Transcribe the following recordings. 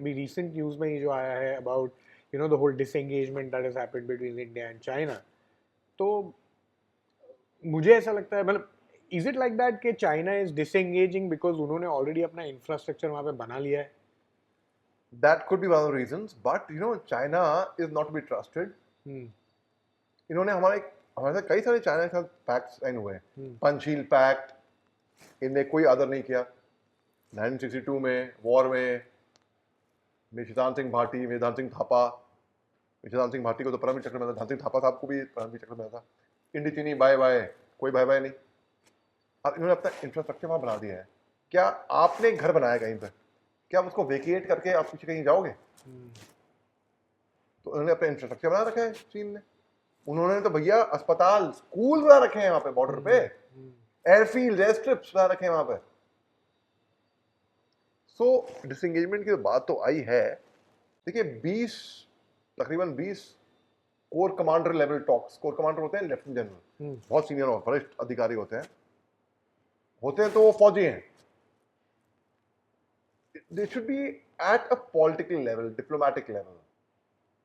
अभी recent news में ही जो आया है about you know the whole disengagement that has happened between India and China, तो मुझे ऐसा लगता है, मतलब इज इट लाइक दैट कि चाइना इज डिसएंगेजिंग बिकॉज उन्होंने ऑलरेडी अपना इंफ्रास्ट्रक्चर वहाँ पे बना लिया है? That could be one of the reasons, but you know, China is not to be trusted. हम्म इन्होंने हमारे साथ कई सारे चाइना के साथ पैक्ट साइन हुए हैं. हम्म पंचशील पैक्ट इनने कोई आदर नहीं किया. 1962 में वॉर में निशिकांत सिंह भाटी, मेधांत सिंह थापा, निशिकांत सिंह भाटी को तो परमवीर चक्र मिला था, धान सिंह थापा साहब को भी परमवीर चक्र मिला था. इंडी चीनी बाय बाय, कोई बाय बाय नहीं. अब इन्होंने अपना इंफ्रास्ट्रक्चर वहां बना दिया है. क्या आपने घर बनाया कहीं पर, क्या आप उसको वेकेट करके आप पीछे कहीं जाओगे? तो उन्होंने अपना इंफ्रास्ट्रक्चर बना रखा है चीन ने. उन्होंने तो भैया अस्पताल, स्कूल बना रखे हैं वहां पे बॉर्डर पे, एयरफील्ड, एयर स्ट्रिप्स बना रखे हैं वहां पे. सो डिसएंगेजमेंट की बात तो आई है. देखिए तकरीबन 20 core commander level talks. Core commander होते हैं लेफ्टिनेंट जनरल, बहुत सीनियर और वरिष्ठ अधिकारी होते हैं तो वो फौजी हैं. They should be at a political level, diplomatic level.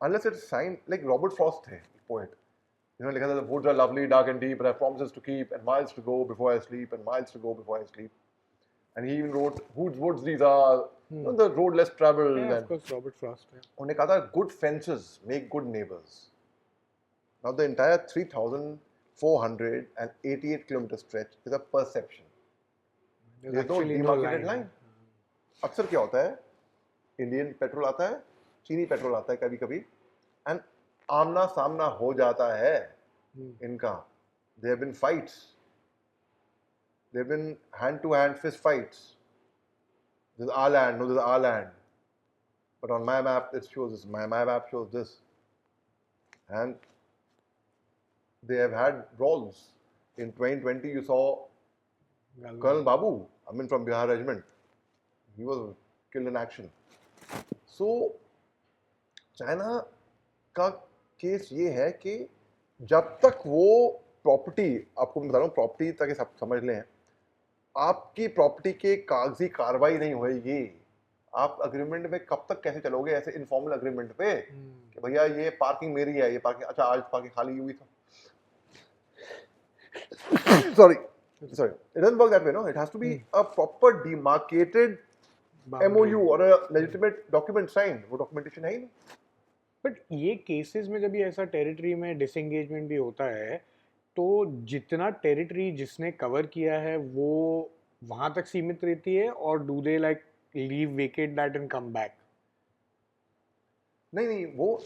Unless it's signed, like Robert Frost थे, poet. You know, लिखा था, the woods are lovely, dark and deep, but I have promises to keep, and miles to go before I sleep, and miles to go before I sleep. And he even wrote, whose woods these are, you know, the road less traveled. Yeah, of and course, Robert Frost. Yeah. उन्होंने कहा था, good fences make good neighbors. Now the entire 3,488 kilometer stretch is a perception. There's There's no actually no demarcated line. line. अक्सर क्या होता है, Indian petrol आता है, चीनी पेट्रोल आता है कभी कभी, एंड आमना सामना हो जाता है इनका. There have been fights, there have been hand to hand fist fights. This is our land, no this is our land, but on my map it shows this, my map shows this, and they have had brawls. In 2020 you saw Colonel Babu, I mean from Bihar regiment, he was killed in action. So China का case ये है कि जब तक वो property, आपको मैं बता रहा हूँ प्रॉपर्टी ताकि सब समझ लें, आपकी प्रॉपर्टी के कागजी कार्रवाई नहीं होएगी, आप अग्रीमेंट में कब तक कैसे चलोगे ऐसे इनफॉर्मल अग्रीमेंट पे कि भैया ये पार्किंग मेरी है, ये पार्किंग, अच्छा आज पार्किंग खाली हुई था. sorry it doesn't work that way. No, it has to be a proper demarcated MOU or a legitimate document signed. वो documentation है ही नहीं. बट ये केसेस में जब ये ऐसा टेरिटरी में डिसएंगेजमेंट भी होता है, तो जितना टेरिटरी जिसने कवर किया है वो वहां तक सीमित रहती है, और do they like leave vacate that and come back? नहीं, वो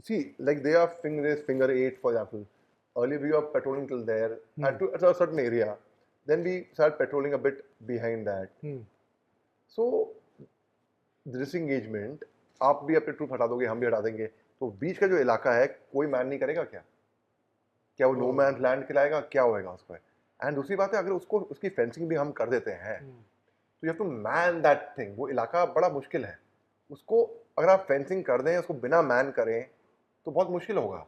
see, like they are finger 8 for example. Earlier we were patrolling till there at a certain area, then we started patrolling a bit behind that. So the disengagement, आप भी अपने troop हटा दोगे, हम भी हटा देंगे, तो बीच का जो इलाका है कोई मैन नहीं करेगा क्या? क्या वो नो मैन लैंड खिलाएगा? क्या होएगा उसको? एंड दूसरी बात है, अगर उसकी फेंसिंग भी हम कर देते हैं तो you have to man that thing. वो इलाका बड़ा मुश्किल है. उसको अगर आप फेंसिंग कर दें, उसको बिना मैन करें तो बहुत मुश्किल होगा.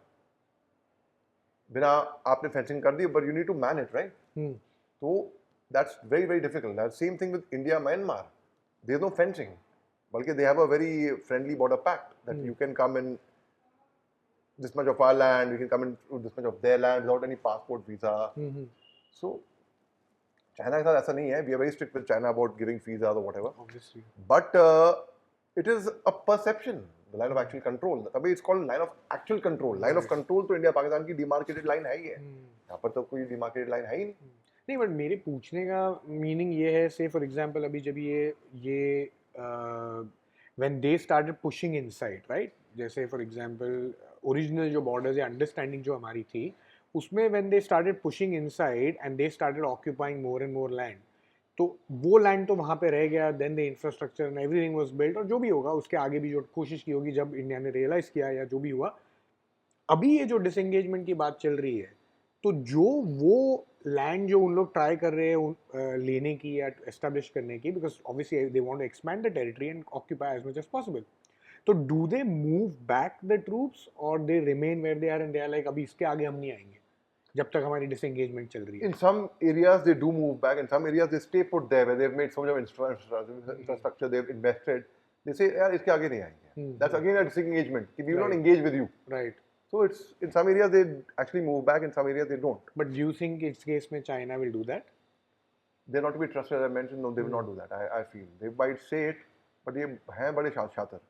बिना आपने फेंसिंग कर दी, but you need to man it, right? तो that's very very difficult. That same thing with India Myanmar. There is no fencing, बल्कि they have a very friendly border pact that you can come in this much of our land, you can come in this much of their land without any passport, visa. So China के साथ ऐसा नहीं है. We are very strict with China about giving visas or whatever. Obviously. But it is a perception, the line of actual control. तभी it's called line of actual control. Line of control तो India Pakistan की demarcated line है ही है. यहाँ पर तो कोई demarcated line है ही नहीं. बट मेरे पूछने का मीनिंग ये है, से फॉर एग्जांपल अभी जब ये when they started pushing inside, right? जैसे फॉर एग्जांपल ओरिजिनल जो बॉर्डर्स या अंडरस्टैंडिंग जो हमारी थी, उसमें when they started pushing inside and they started occupying more and more land, तो वो लैंड तो वहाँ पे रह गया. Then the infrastructure and everything was built, और जो भी होगा उसके आगे भी जो कोशिश की होगी जब इंडिया ने रियलाइज किया या जो भी हुआ. अभी ये जो डिसएंगेजमेंट की बात चल रही है, तो जो वो लैंड जो उन लोग ट्राई कर रहे हैं लेने की या एस्टेब्लिश करने की, because obviously they want to expand the territory and occupy as much as possible, तो do they move back the troops और they remain where they are and they are like अभी इसके आगे हम नहीं आएंगे जब तक हमारी डिसएंगेजमेंट चल रही है? In some areas they do move back, in some areas they stay put there where they've made so much of infrastructure, they've invested, they say यार इसके आगे नहीं आएंगे. That's again a disengagement. We will not engage with you. Right. So it's in some areas they actually move back, in some areas they don't. But do you think its case में China will do that? They're not to be trusted, as I mentioned. No, they will not do that. I feel they might say it, but ये हैं बड़े शातिर.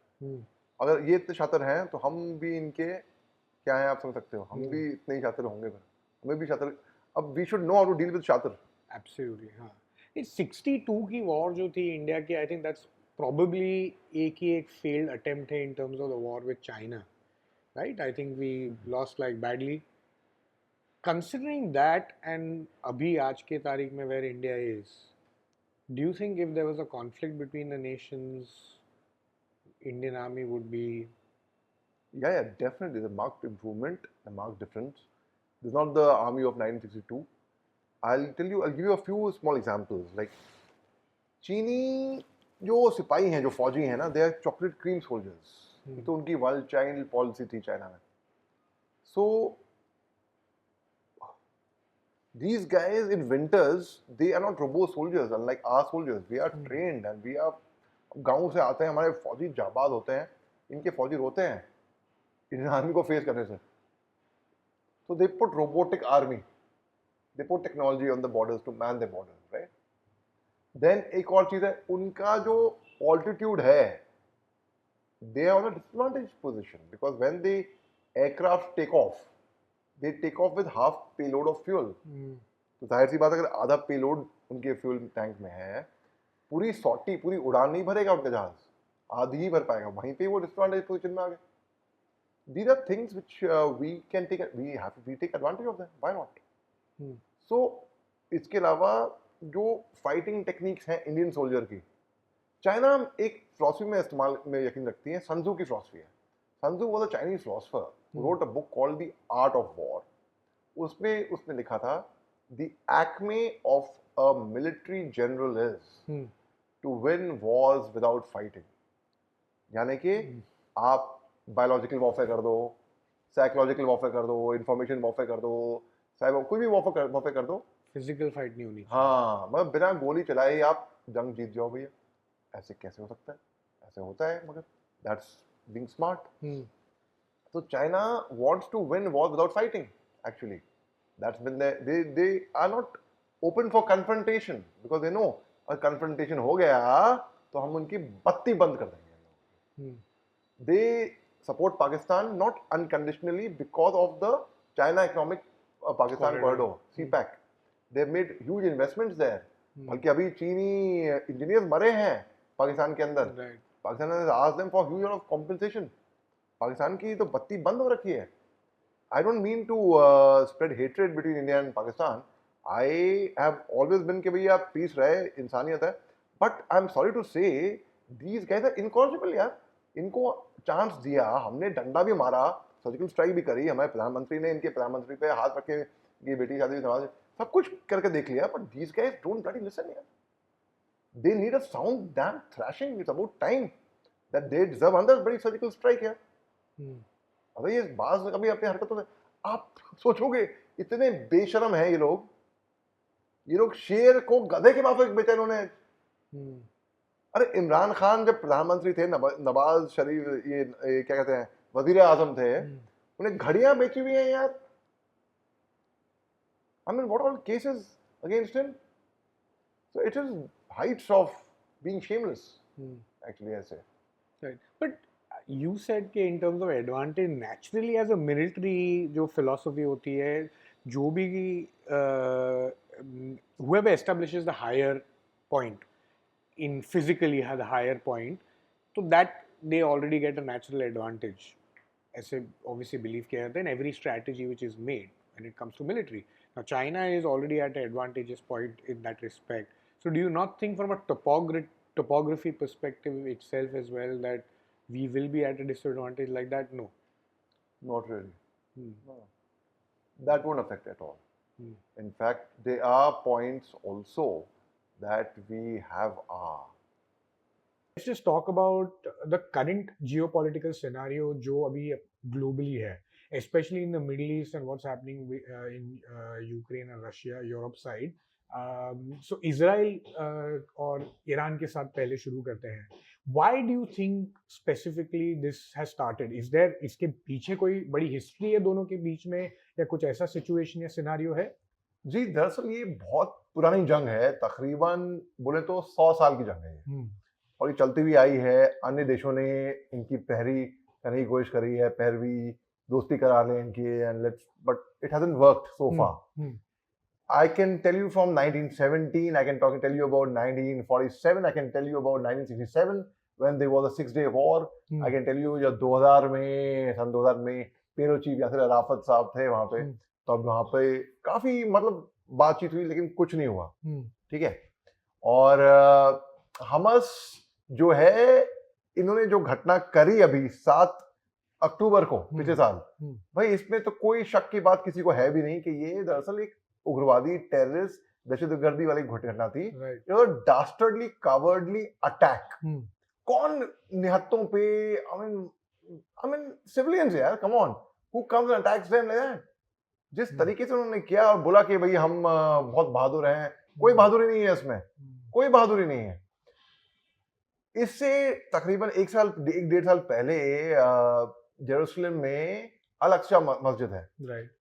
अगर ये इतने शातिर हैं तो हम भी इनके क्या हैं आप समझ सकते हो. हम भी इतने ही शातिर होंगे फिर. हमें भी शातिर. अब we should know how to deal with शातिर. Absolutely, हाँ. It's 62 की war जो थी इंडिया की, I think that's probably एक failed attempt है in terms of the war with China, right? I think we lost like badly. Considering that and अभी आज के तारीख में where India is, do you think if there was a conflict between the nations, Indian Army would be? Yeah, definitely. The marked improvement, the marked difference. This is not the army of 1962. I'll give you a few small examples. Like, चीनी जो सिपाही हैं, जो फौजी हैं ना, they are chocolate cream soldiers. तो उनकी one child policy थी चाइना में. So these guys in winters, they are not robot soldiers unlike our soldiers. We are trained and we are गांव से आते हैं, हमारे फौजी जाबाज होते हैं. इनके फौजी रोते हैं इंडियन आर्मी को फेस करने से. So they put robotic army. They put technology on the borders to man the borders, right? Then एक और चीज है, उनका जो altitude है, they are on a disadvantaged position because when the aircraft take off, they take off with half payload of fuel. तो जाहिर सी बात है, अगर आधा पेलोड उनके फ्यूल टैंक में है, पूरी सॉटी पूरी उड़ान नहीं भरेगा उनका जहाज, आधी ही भर पाएगा. वहीं पे वो डिसएडवांटेज पोजीशन में आ गए. These are things which we take advantage of them. Why not? So इसके अलावा जो फाइटिंग टेक्निक्स हैं इंडियन सोल्जर की, चाइना एक फिलॉसफी में इस्तेमाल में यकीन रखती है. संजू की फिलॉसफी है. Sanju was a Chinese philosopher who wrote a book called The Art of War. उसमें उसने लिखा था, The acme of a military general is to win wars without fighting. यानी कि आप बायोलॉजिकल वॉरफेयर कर दो, साइकोलॉजिकल वॉरफेयर कर दो, इंफॉर्मेशन वॉरफेयर कर दो, साइबर कोई भी वॉरफेयर कर दो, फिजिकल फाइट नहीं होनी. हाँ, मतलब बिना गोली चलाए ही आप जंग जीत जाओ भैया. ऐसे कैसे हो सकता है? ऐसे होता है, मगर that's being smart. So China wants to win wars without fighting. Actually, that's been they are not open for confrontation because they know अगर confrontation हो गया तो हम उनकी बत्ती बंद कर देंगे. They support Pakistan not unconditionally because of the China Economic Pakistan Corridor, CPEC. They've made huge investments there. बल्कि अभी चीनी इंजीनियर्स मरे हैं पाकिस्तान के अंदर. Pakistan has asked them for huge amount of compensation. Pakistan की तो बत्ती बंद हो रखी है. I don't mean to spread hatred between India and Pakistan. I have always been कि भैया पीस रहे, इंसानियत है. But I'm sorry to say these guys are incorrigible यार. इनको चांस दिया, हमने डंडा भी मारा, सर्जिकल स्ट्राइक भी करी, हमारे प्रधानमंत्री ने इनके प्रधानमंत्री पे हाथ रख के ये बेटी शादी समाज सब कुछ करके देख लिया. But these guys don't bloody listen यार. They need a sound damn thrashing. It's about time that they deserve another बड़ी सर्जिकल स्ट्राइक यार. अबे ये बाज कभी अपनी हरकतों से आप सोचोगे इतने बेशरम हैं ये लोग शेर को गधे के माफिक बेचा इन्होंने. अरे इमरान खान जब प्रधानमंत्री थे, नवाज शरीफ ये क्या कहते हैं वजीर आजम थे, उन्हें घड़ियां बेची हुई हैं यार. I mean, what all cases against him? So it is heights of being shameless. Actually, I say. Right, but you said कि in terms of advantage, naturally as a military जो philosophy होती है, जो भी whoever establishes the higher point in physically has a higher point, so that they already get a natural advantage. ऐसे obviously believe किया जाता है in every strategy which is made when it comes to military. Now China is already at an advantageous point in that respect. So do you not think from a topography perspective itself as well that we will be at a disadvantage like that? No. Not really. No. That won't affect at all. In fact, there are points also that we have are. Let's just talk about the current geopolitical scenario जो अभी globally है, especially in the Middle East and what's happening in Ukraine and Russia, Europe side. So Israel और Iran के साथ पहले शुरू करते हैं. why do you think specifically this has started? Is there इसके पीछे कोई बड़ी हिस्ट्री है दोनों के बीच में, या कुछ ऐसा सिचुएशन या सिनेरियो है? जी, दरअसल ये बहुत पुरानी जंग है, तकरीबन बोले तो 100 साल की जंग है ये। और ये चलती हुई आई है। अन्य देशों ने इनकी पैरवी करने की कोशिश करी है, पैरवी दोस्ती करा लें इनकी, and let's, but it hasn't worked so far. I can tell you from 1917, I can tell you about 1947, I can tell you about 1967 when there was a 6-day war. I can tell you जब 2000 में, सन 2000 में पेरो chief Yasir Arafat साहब थे वहाँ पे, तो अब वहाँ पे काफी मतलब बातचीत हुई लेकिन कुछ नहीं हुआ, ठीक है। और हमस जो है, इन्होंने जो घटना करी अभी 7 अक्टूबर को पिछले साल, भाई इसमें तो कोई शक की बात किसी को है भी नहीं कि ये दरअसल एक उग्रवादी टेररिस्ट दहशतगर्दी वाली घटना थी। डास्टर्डली कवर्डली अटैक। कौन निहत्तों पे, आई मीन सिविलियंस यार, come on, who comes and attacks them like that. जिस तरीके से उन्होंने किया और बोला कि भाई हम बहुत बहादुर हैं, कोई बहादुरी नहीं है इसमें, कोई बहादुरी नहीं है। इससे तकरीबन 1-1.5 साल पहले जेरूसलम में अल अक्सा मस्जिद है,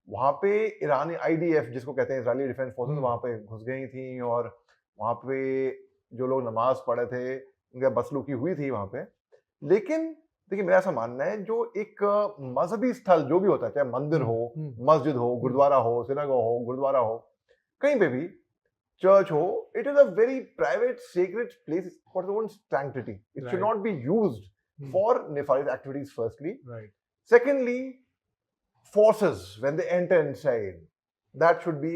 वहां पे ईरानी IDF जिसको कहते हैं इजरायली डिफेंस फोर्सेस वहां पे घुस गई थी, और वहां पे जो लोग नमाज पढ़े थे उनका बदसलूकी हुई थी वहां पे। लेकिन देखिए, मेरा ऐसा मानना है, जो एक मजहबी स्थल जो भी होता है, चाहे मंदिर हो, मस्जिद हो, गुरुद्वारा हो, सिनेगोग हो, गुरुद्वारा हो, कहीं पे भी चर्च हो, it is a very private sacred place for its own sanctity. It should not be used for nefarious activities firstly. Secondly, forces when they enter inside, that should be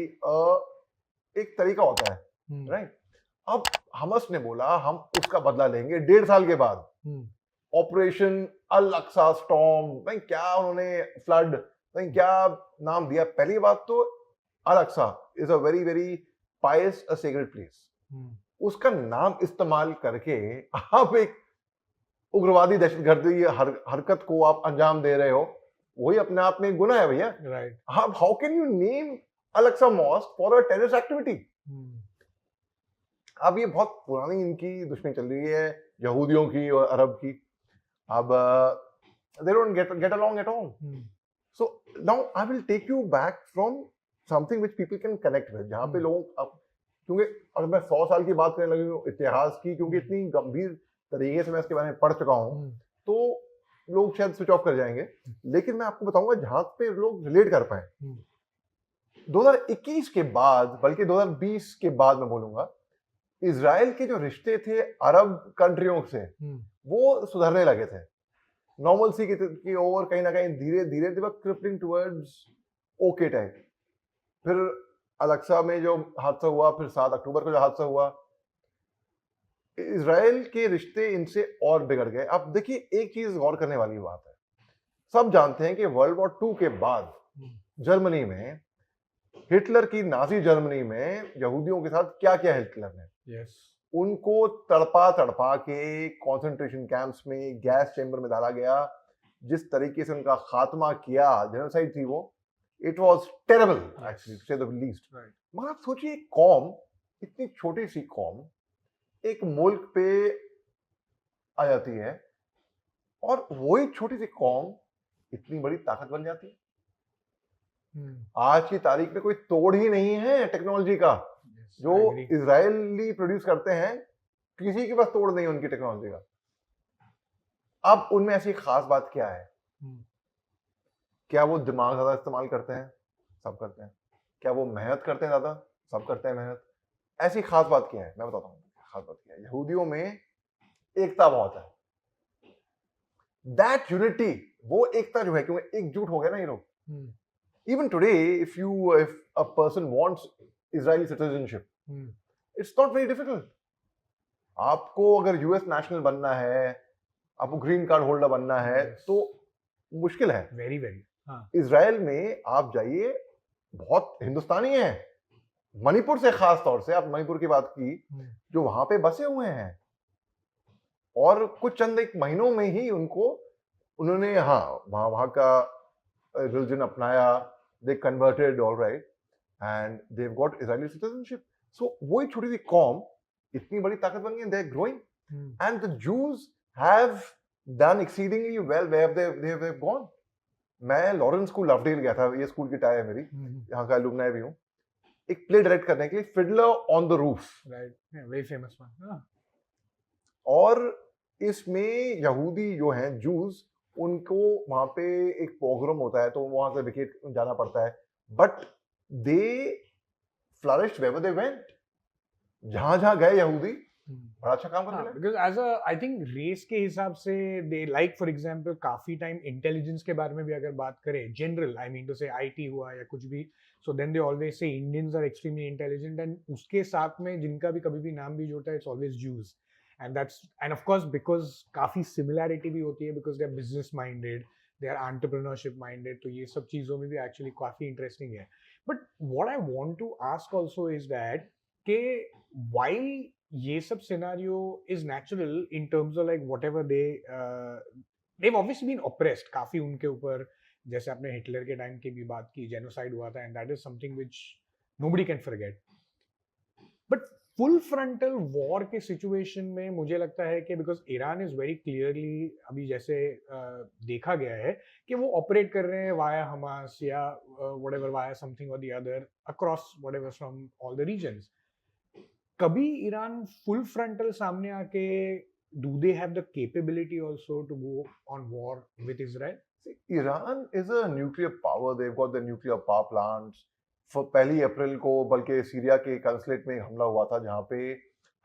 एक तरीका होता है, राइट। अब हमस ने बोला हम उसका बदला लेंगे 1.5 साल के बाद। ऑपरेशन अल अक्सा स्टॉर्म, भाई क्या उन्होंने, फ्लड, भाई क्या नाम दिया। पहली बात तो Al Aqsa is a very very pious a sacred place, उसका नाम इस्तेमाल करके आप एक उग्रवादी दहशतगर्दी हरकत को आप अंजाम दे रहे हो, वही अपने आप में गुनाह है भैया, right. How can you name Al Aqsa mosque for a terrorist activity? अब ये बहुत पुरानी इनकी दुश्मनी चल रही है यहूदियों की और अरब की। अब they don't get along at all. So now I will take you back from something which people can connect with, जहाँ पे लोग, क्योंकि अगर मैं 100 साल की बात करने लगी हूँ इतिहास की, क्योंकि इतनी गंभीर तरीके से मैं इसके बारे में पढ़ चुका हूँ, तो लोग शायद स्विच ऑफ कर जाएंगे। लेकिन मैं आपको बताऊंगा जहां पे लोग रिलेट कर पाए। 2021 के बाद, बल्कि 2020 के बाद मैं बोलूंगा, इजराइल के जो रिश्ते थे अरब कंट्रियों से वो सुधरने लगे थे, नॉर्मलसी की ओर कहीं ना कहीं धीरे धीरे दे वर क्रिपलिंग टुवर्ड्स ओके टाइप। फिर अल-अक्सा में जो हादसा हुआ, फिर 7 अक्टूबर को जो हादसा हुआ, इजराइल के रिश्ते इनसे और बिगड़ गए। अब देखिए, एक चीज गौर करने वाली बात है, सब जानते हैं कि वर्ल्ड वॉर 2 के बाद जर्मनी में, हिटलर की नाजी जर्मनी में यहूदियों के साथ क्या किया हिटलर ने। उनको तड़पा तड़पा के कंसंट्रेशन कैंप्स में, गैस चेंबर में डाला गया। जिस तरीके से उनका खात्मा किया, जेनोसाइड थी वो, it was terrible actually, to say the least. मगर आप सोचिए, कौम, इतनी छोटी सी कौम एक मुल्क पे आ जाती है, और वही छोटी सी कौम इतनी बड़ी ताकत बन जाती है। आज की तारीख में कोई तोड़ ही नहीं है टेक्नोलॉजी का। जो इजरायली प्रोड्यूस करते हैं, किसी के पास तोड़ नहीं है उनकी टेक्नोलॉजी का। अब उनमें ऐसी खास बात क्या है? क्या वो दिमाग ज्यादा इस्तेमाल करते हैं? सब करते हैं। क्या वो मेहनत करते हैं ज्यादा? सब करते हैं मेहनत। ऐसी खास बात क्या है? मैं बताता हूँ खास बात क्या है। यहूदियों में एकता बहुत है। दैट यूनिटी, वो एकता जो है, क्योंकि एकजुट हो गए ना ये लोग। Even today, if a person wants Israeli citizenship, it's not very difficult. आपको अगर US नेशनल बनना है, आपको ग्रीन कार्ड होल्डर बनना है, तो मुश्किल है। Very very. इजराइल में आप जाइए, बहुत हिंदुस्तानी हैं, मणिपुर से, खास तौर से आप मणिपुर की बात की, जो वहां पे बसे हुए हैं, और कुछ चंद एक महीनों में ही उन्होंने वहां का रिलीजन अपनाया, they converted, all right, and they've got Israeli citizenship. So वही छोटी सी कौम इतनी बड़ी ताकत बन गई, they're growing, and the Jews have done exceedingly well where they've gone. मैं लॉरेंस स्कूल लवडेल गया था, ये स्कूल की टाई है मेरी, यहाँ का अलुमनाई भी हूँ, एक प्ले डायरेक्ट करने के लिए, Fiddler on the roof, right, very famous one. और इसमें यहूदी जो हैं, जूस, उनको वहां पे एक पोग्राम होता है तो वहां से विकेट जाना पड़ता है, but they flourished where they went, जहां गए यहूदी बड़ा अच्छा काम करते हैं। Because as a I think race के हिसाब से दे लाइक फॉर एग्जांपल काफी टाइम इंटेलिजेंस के बारे में भी अगर बात करें, general I mean to say IT हुआ या कुछ भी, so then they always say Indians are extremely intelligent, and उसके साथ में जिनका भी कभी भी नाम भी जुड़ता है it's always Jews, and that's and of course because काफी सिमिलैरिटी भी होती है, because they are business minded, they are entrepreneurship minded, तो ये सब चीजों में भी एक्चुअली काफी इंटरेस्टिंग है। But what I want to ask also is that के व्हाइल ये सब scenario is natural in terms of like whatever they've obviously been oppressed काफी उनके ऊपर, जैसे आपने हिटलर के टाइम की भी बात की, जेनोसाइड हुआ था, and that is something which nobody can forget. But full frontal war के सिचुएशन में मुझे लगता है कि because Iran is very clearly अभी जैसे देखा गया है कि वो ऑपरेट कर रहे हैं वाया हमास या व्हाटएवर, वाया समथिंग और the other across whatever from all the regions, कभी ईरान फुल फ्रंटल सामने आके do they have the capability also to go on war with Israel? See, Iran is a nuclear power. They've got the nuclear power plants. For 1 अप्रैल को बल्कि Syria के consulate में हमला हुआ था, जहाँ पे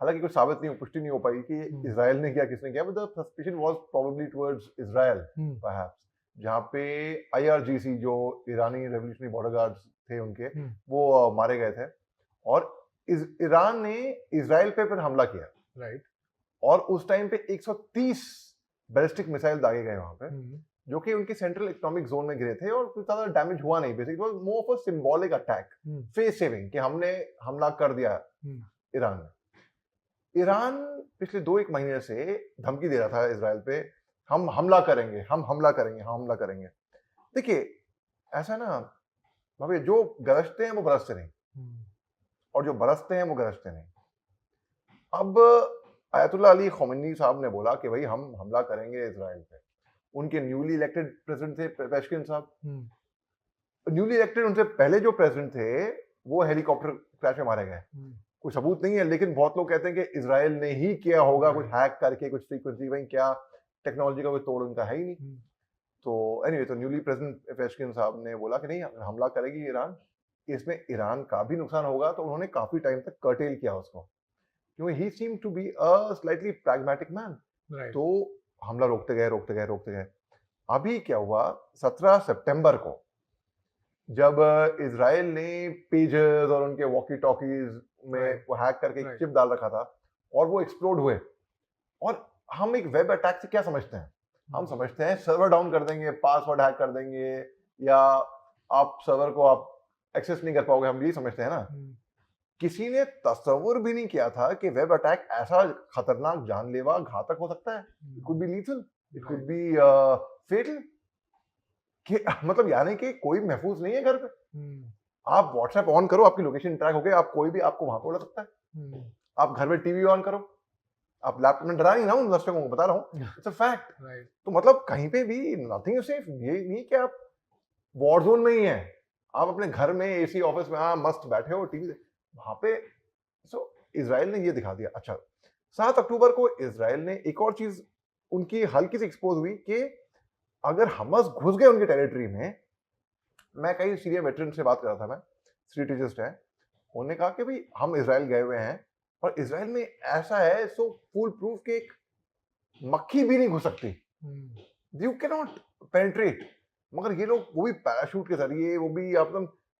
हालांकि कुछ साबित नहीं, पुष्टि नहीं हो पाई कि इजराइल ने किया, किसने किया, but the suspicion was probably towards Israel, perhaps. जहाँ पे IRGC जो ईरानी रेवोल्यूशनरी बॉर्डर गार्ड्स थे उनके, वो मारे गए थे, और ईरान ने इजराइल पे फिर हमला किया, राइट, और उस टाइम पे 130 बैलिस्टिक मिसाइल दागे गए वहां पे, जो कि उनके सेंट्रल इकोनॉमिक जोन में गिरे थे, और कुछ ज्यादा डैमेज हुआ नहीं, basically it was more of a symbolic attack, face saving, कि हमने हमला कर दिया ईरान में। ईरान पिछले 2-1 महीने से धमकी दे रहा था इजराइल पे, हम हमला करेंगे, हम हमला करेंगे, हम हमला करेंगे। देखिए ऐसा ना भाभी, जो गरजते हैं वो बरसते नहीं, और जो बरसते हैं वो गरजते नहीं। अब आयतुल्लाह अली ख़ोमेनी साहब ने बोला कि भाई हम हमला करेंगे इजराइल पे, उनके न्यूली इलेक्टेड प्रेसिडेंट थे पेशकिन साहब, न्यूली इलेक्टेड, उनसे पहले जो प्रेसिडेंट थे वो हेलीकॉप्टर क्रैश में मारे गए, कोई सबूत नहीं है, लेकिन बहुत लोग कहते हैं कि इजराइल ने ही किया होगा, कुछ हैक करके, कुछ फ्रीक्वेंसी, भाई क्या टेक्नोलॉजी का कोई तोड़ उनका है ही नहीं। तो एनीवे, तो न्यूली प्रेसिडेंट पेशकिन साहब ने बोला कि नहीं, हमला करेगी ईरान, इसमें ईरान का भी नुकसान होगा, तो उन्होंने काफी टाइम तक कर्टेल किया उसको, क्योंकि he seemed to be a slightly pragmatic man. right. तो हमला रोकते गए। अभी क्या हुआ, 17 सितंबर को जब इजराइल ने पेजर्स और उनके वॉकी टॉकीज में वो हैक करके एक चिप डाल रखा था, और वो एक्सप्लोड हुए, और हम एक वेब अटैक से क्या समझते हैं, हम समझते हैं सर्वर डाउन कर देंगे, पासवर्ड हैक कर देंगे, या आप सर्वर को आप एक्सेस नहीं कर पाओगे, हम यही समझते हैं ना। किसी ने तस्वुर भी नहीं किया था कि वेब अटैक ऐसा खतरनाक, जानलेवा, घातक हो सकता है। It could be lethal, it could be fatal, कि मतलब यानी कि कोई महफूज नहीं है घर पे, आप व्हाट्सएप ऑन करो, आपकी लोकेशन ट्रैक हो गया, आप कोई भी आपको वहां पे उड़ा सकता है, आप घर में टीवी ऑन करो, आप लैपटॉप में, डरा नहीं ना उन दर्शकों को बता रहा हूँ, इट्स अ फैक्ट। तो मतलब कहीं पे भी नथिंग इज सेफ, ये नहीं कि आप वॉर जोन में ही हैं, आप अपने घर में एसी ऑफिस में मस्त बैठे हो, टीवी वहां पे। सो इजराइल ने ये दिखा दिया। अच्छा, 7 अक्टूबर को इजराइल ने एक और चीज उनकी हल्की सी एक्सपोज हुई कि अगर हमस घुस गए उनकी टेरिटरी में, मैं कई सीरिया वेटरन से बात कर रहा था, मैं स्ट्रेटेजिस्ट है, उन्होंने कहा कि भाई हम इजराइल गए हुए हैं, और इजराइल में ऐसा है सो फुल प्रूफ कि एक मक्खी भी नहीं घुस सकती, यू कैन नॉट पेनिट्रेट, मगर ये लोग वो भी पैराशूट के जरिए, वो भी आप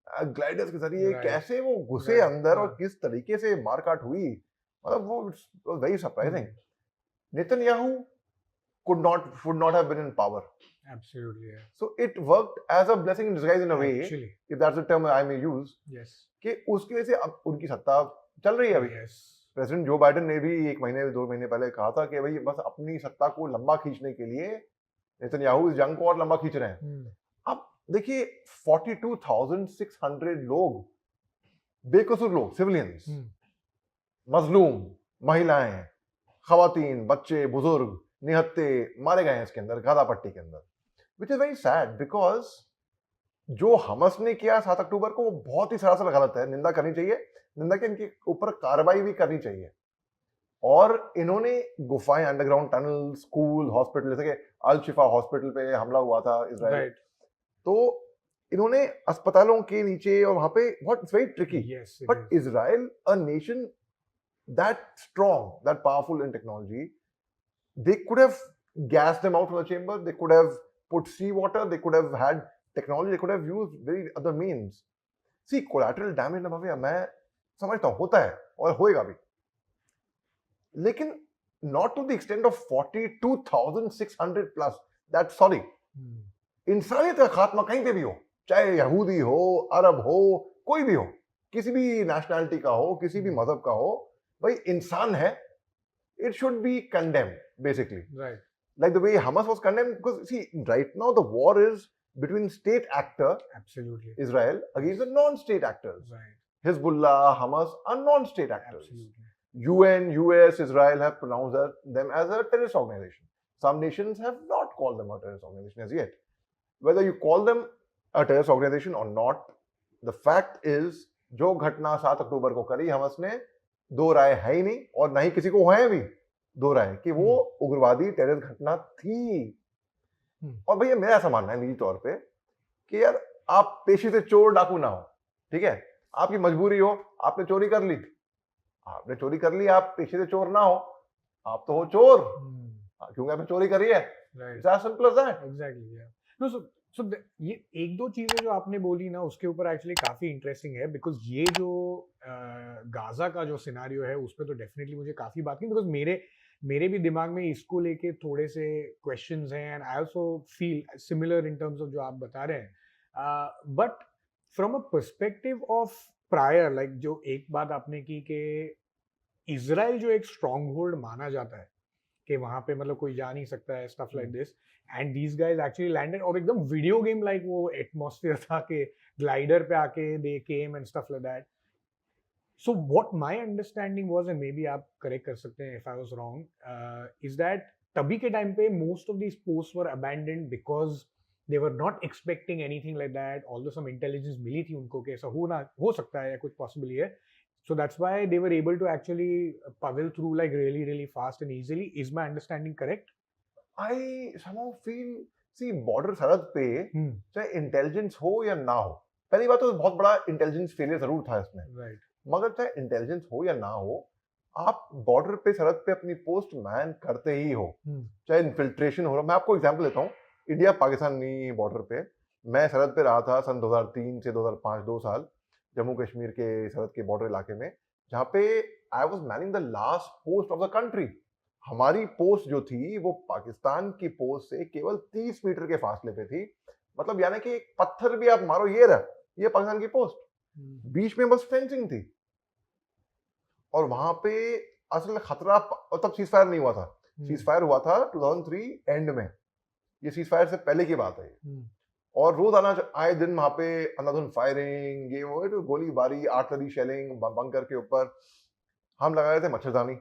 ग्लाइडर्स के जरिए कैसे वो घुसे अंदर, और किस तरीके से मारकाट हुई, मतलब वो very surprising. Netanyahu would not have been in power. Absolutely, yeah. So it worked as a blessing in disguise in a way, actually, if that's the term I may use. Yes. कि उसकी वजह से अब उनकी सत्ता चल रही है अभी। Yes. प्रेसिडेंट जो बाइडेन ने भी 1 महीने 2 महीने पहले कहा था कि भाई बस अपनी सत्ता को लंबा खींचने के लिए नेतन्याहू इस जंग को और लंबा खींच रहे हैं। अब देखिए 42,600 लोग, बेकसूर लोग, सिविलियंस, मजलूम, महिलाएं, खवातीन, बच्चे, बुजुर्ग, निहत्थे मारे गए हैं इसके अंदर, गाजा पट्टी के अंदर, which is very sad because जो हमस ने किया 7 अक्टूबर को वो बहुत ही सरासर गलत है, निंदा करनी चाहिए, निंदा के इनके ऊपर कार्रवाई भी करनी चाहिए। और इन्होंने गुफाएं, अंडरग्राउंड टनल, स्कूल, हॉस्पिटल, जैसे कि अल शिफा हॉस्पिटल पे हमला हुआ था इजराइल, राइट, तो इन्होंने अस्पतालों के नीचे और वहां पे बहुत, it's very tricky, yes, but Israel, a nation that strong, that powerful in technology, they could have gassed them out from the chamber, they could have put seawater, they could have had technology, they could have used very other means. See, collateral damage ना भैया मैं समझता हूँ होता है और होएगा भी, लेकिन not to the extent of 42,600 plus. That's sorry. इंसानियत का खात्मा कहीं पे भी हो, चाहे यहूदी हो, अरब हो, कोई भी हो, किसी भी नेशनैलिटी का हो, किसी भी मजहब का हो, भाई इंसान है, it should be condemned basically, right, like the way Hamas was condemned, because see right now the war is between state actor absolutely, Israel against the non-state actors, right, Hezbollah, Hamas are non-state actors. absolutely, UN, US, Israel have pronounced them as a terrorist organization. Some nations have not called them a terrorist organization as yet. Whether you call them a terrorist organization or not, the fact is जो घटना 7 अक्टूबर को करी हमस ने, दो राय है ही नहीं, और ना ही किसी को है भी दो राय कि वो उग्रवादी टेररिस्ट घटना थी। और भैया मेरा ऐसा मानना है निजी तौर पे कि यार आप पेशे से चोर डाकू ना हो, ठीक है, आपकी मजबूरी हो, आपने चोरी कर ली, आपने चोरी कर ली, आप पेशे से चोर ना हो, आप तो हो चोर, क्योंकि आपने चोरी करी है, right, it's as simple as that. exactly, yeah. No, so ये एक दो चीजें जो आपने बोली ना उसके ऊपर एक्चुअली काफी इंटरेस्टिंग है, बिकॉज ये जो गाजा का जो सिनारियो है उस पर तो डेफिनेटली मुझे काफी बात नहीं, बिकॉज मेरे भी दिमाग में इसको लेके थोड़े से क्वेश्चंस हैं, and I also feel similar in terms of जो आप बता रहे हैं, but from a perspective of prior, like जो एक बात आपने की कि इजराइल जो एक स्ट्रॉन्ग होल्ड माना जाता है कि वहां पे मतलब कोई जा नहीं सकता है, stuff like this, and these guys actually landed, और एकदम वीडियो गेम लाइक वो एटमॉस्फेयर था कि ग्लाइडर पे आके they came and stuff like that. So what my understanding was, and maybe आप करेक्ट कर सकते हैं if I was wrong, is that तभी के टाइम पे most of these posts were abandoned because they were not expecting anything like that, although some intelligence मिली थी उनको कि ऐसा हो सकता है या कुछ पॉसिबल है, so that's why they were able to actually puzzle through like really fast and easily. Is my understanding correct? I somehow feel, see, border सरहद पे चाहे इंटेलिजेंस हो या ना हो, पहली बात तो बहुत बड़ा इंटेलिजेंस फेलियर जरूर था इसमें, Right. मगर चाहे इंटेलिजेंस हो या ना हो, आप बॉर्डर पे सरहद पे अपनी पोस्ट मैन करते ही हो, चाहे इन्फिल्ट्रेशन हो रहा। मैं आपको एग्जांपल देता हूँ, इंडिया पाकिस्तानी बॉर्डर पे मैं सरहद पे रहा था सन 2003 से 2005, 2 साल जम्मू कश्मीर के सरहद के बॉर्डर इलाके में, जहाँ पे I was Manning the last post of the country. हमारी पोस्ट जो थी वो पाकिस्तान की पोस्ट से केवल 30 मीटर के फासले पे थी, मतलब यानी कि एक पत्थर भी आप मारो ये रहा, ये पाकिस्तान की पोस्ट, बीच में बस फेंसिंग थी। और वहां पे असल खतरा, तब सीज फायर नहीं हुआ था, सीज फायर हुआ था 2003 एंड में, ये सीज फायर से पहले की बात है। और रोज आए दिन वहां पे अंधाधुंध फायरिंग, ये वो तो गोलीबारी, आर्टिलरी शेलिंग बंकर के ऊपर। हम लगा रहे थे मच्छरदानी,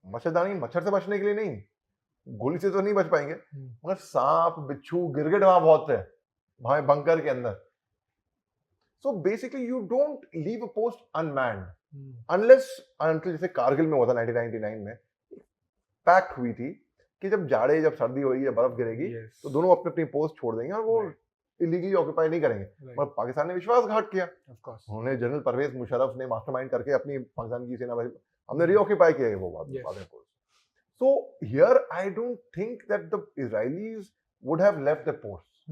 मच्छर से बचने के लिए नहीं, गोली से तो नहीं बच पाएंगे, मगर सांप, बिच्छू, गिरगिट वहां बहुत थे वहां बंकर के अंदर। So basically you don't leave a post unmanned unless until, जैसे कारगिल में हुआ था 1999 में, पैक हुई थी कि जब सर्दी होगी या बर्फ गिरेगी तो दोनों अपनी अपनी पोस्ट छोड़ देंगे और वो इलीगली ऑक्यूपाई नहीं करेंगे। मगर पाकिस्तान ने विश्वासघात किया, उन्होंने जनरल परवेज मुशर्रफ ने मास्टरमाइंड करके अपनी पाकिस्तान की सेना हमने रीऑक्यूपाई किया वो बात। So here I don't think that the Israelis would have left the posts.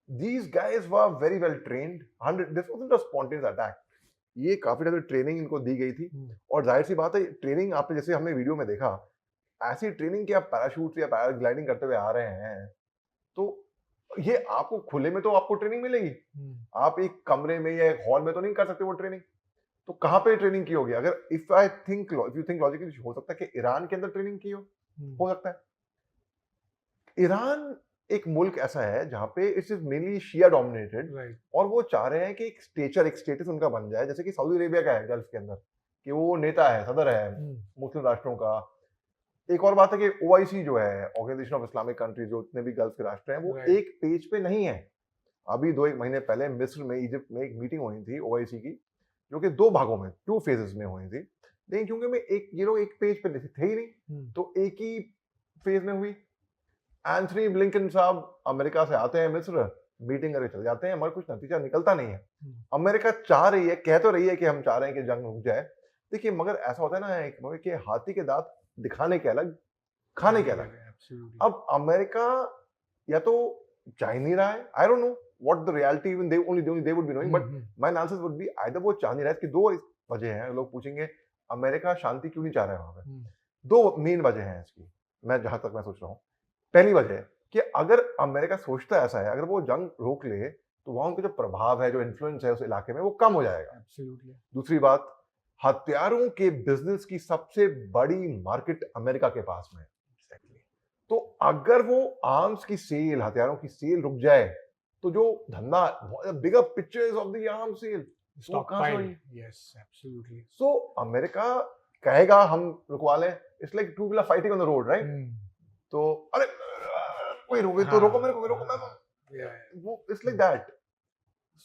These guys were very well trained. This wasn't a spontaneous attack. ये काफी ज्यादा ट्रेनिंग इनको दी गई थी, और जाहिर सी बात है ट्रेनिंग आपने जैसे हमने वीडियो में देखा, ऐसी ट्रेनिंग कि आप पैराशूट या पैराग्लाइडिंग करते हुए आ रहे हैं, तो ये आपको खुले में तो आपको ट्रेनिंग मिलेगी, आप एक कमरे में या एक हॉल में तो नहीं कर सकते वो ट्रेनिंग, तो कहां पे ट्रेनिंग की होगी? अगर इफ यू थिंक लॉजिकली, हो सकता है कि ईरान के अंदर ट्रेनिंग की हो सकता है। ईरान एक मुल्क ऐसा है जहां पे इट्स मेनली शिया डोमिनेटेड, और वो चाह रहे हैं कि एक स्टेटस उनका बन जाए, जैसे कि सऊदी अरेबिया का है गल्फ के अंदर, कि वो नेता है, सदर है मुस्लिम राष्ट्रों का, एक और बात है कि OIC जो है, ऑर्गेनाइजेशन ऑफ इस्लामिक कंट्रीज, जो जितने भी गल्फ के राष्ट्र हैं, वो Right. एक पेज पे नहीं है। अभी 2-1 महीने पहले मिस्र में, इजिप्ट में एक मीटिंग हुई थी OIC की, जो कि 2 भागों में, 2 फेजेस में हुई थी, लेकिन क्योंकि ये लोग एक पेज पे थे ही नहीं, तो एक ही फेज में हुई। एंथनी ब्लिंकन साहब अमेरिका से आते हैं मिस्र, मीटिंग करके चले जाते हैं, मगर कुछ नतीजा निकलता नहीं है। अमेरिका चाह रही है, कह तो रही है कि हम चाह रहे हैं कि जंग रुक जाए, देखिए, मगर ऐसा होता है ना कि हाथी के दांत दिखाने के अलग, खाने के अलग। अब अमेरिका या तो चाह नहीं रहा है, I don't know what the reality, even they would be knowing, but my analysis would be either वो चाह नहीं रहा है। इसकी 2 वजह हैं। लोग पूछेंगे अमेरिका शांति क्यों नहीं चाह रहा है वहां पे। 2 मेन वजह हैं इसकी, मैं जहां तक मैं सोच रहा हूँ। पहली वजह है कि अगर अमेरिका सोचता ऐसा है, अगर वो जंग रोक ले तो वहां उनका जो प्रभाव है, जो इन्फ्लुएंस है उस इलाके में, वो कम हो जाएगा। Absolutely. दूसरी बात, हथियारों के बिजनेस की सबसे बड़ी मार्केट अमेरिका के पास में है। तो अगर वो आर्म्स की सेल, हथियारों की सेल रुक जाए, तो जो धंधा, bigger pictures of the arm sale, Stockpile. Yes, absolutely. So America कहेगा हम रुकवा लें, it's like two wheeler fighting on the road, right? तो अरे कोई रोके तो रोको मेरे को, रोको मैं, वो it's like that.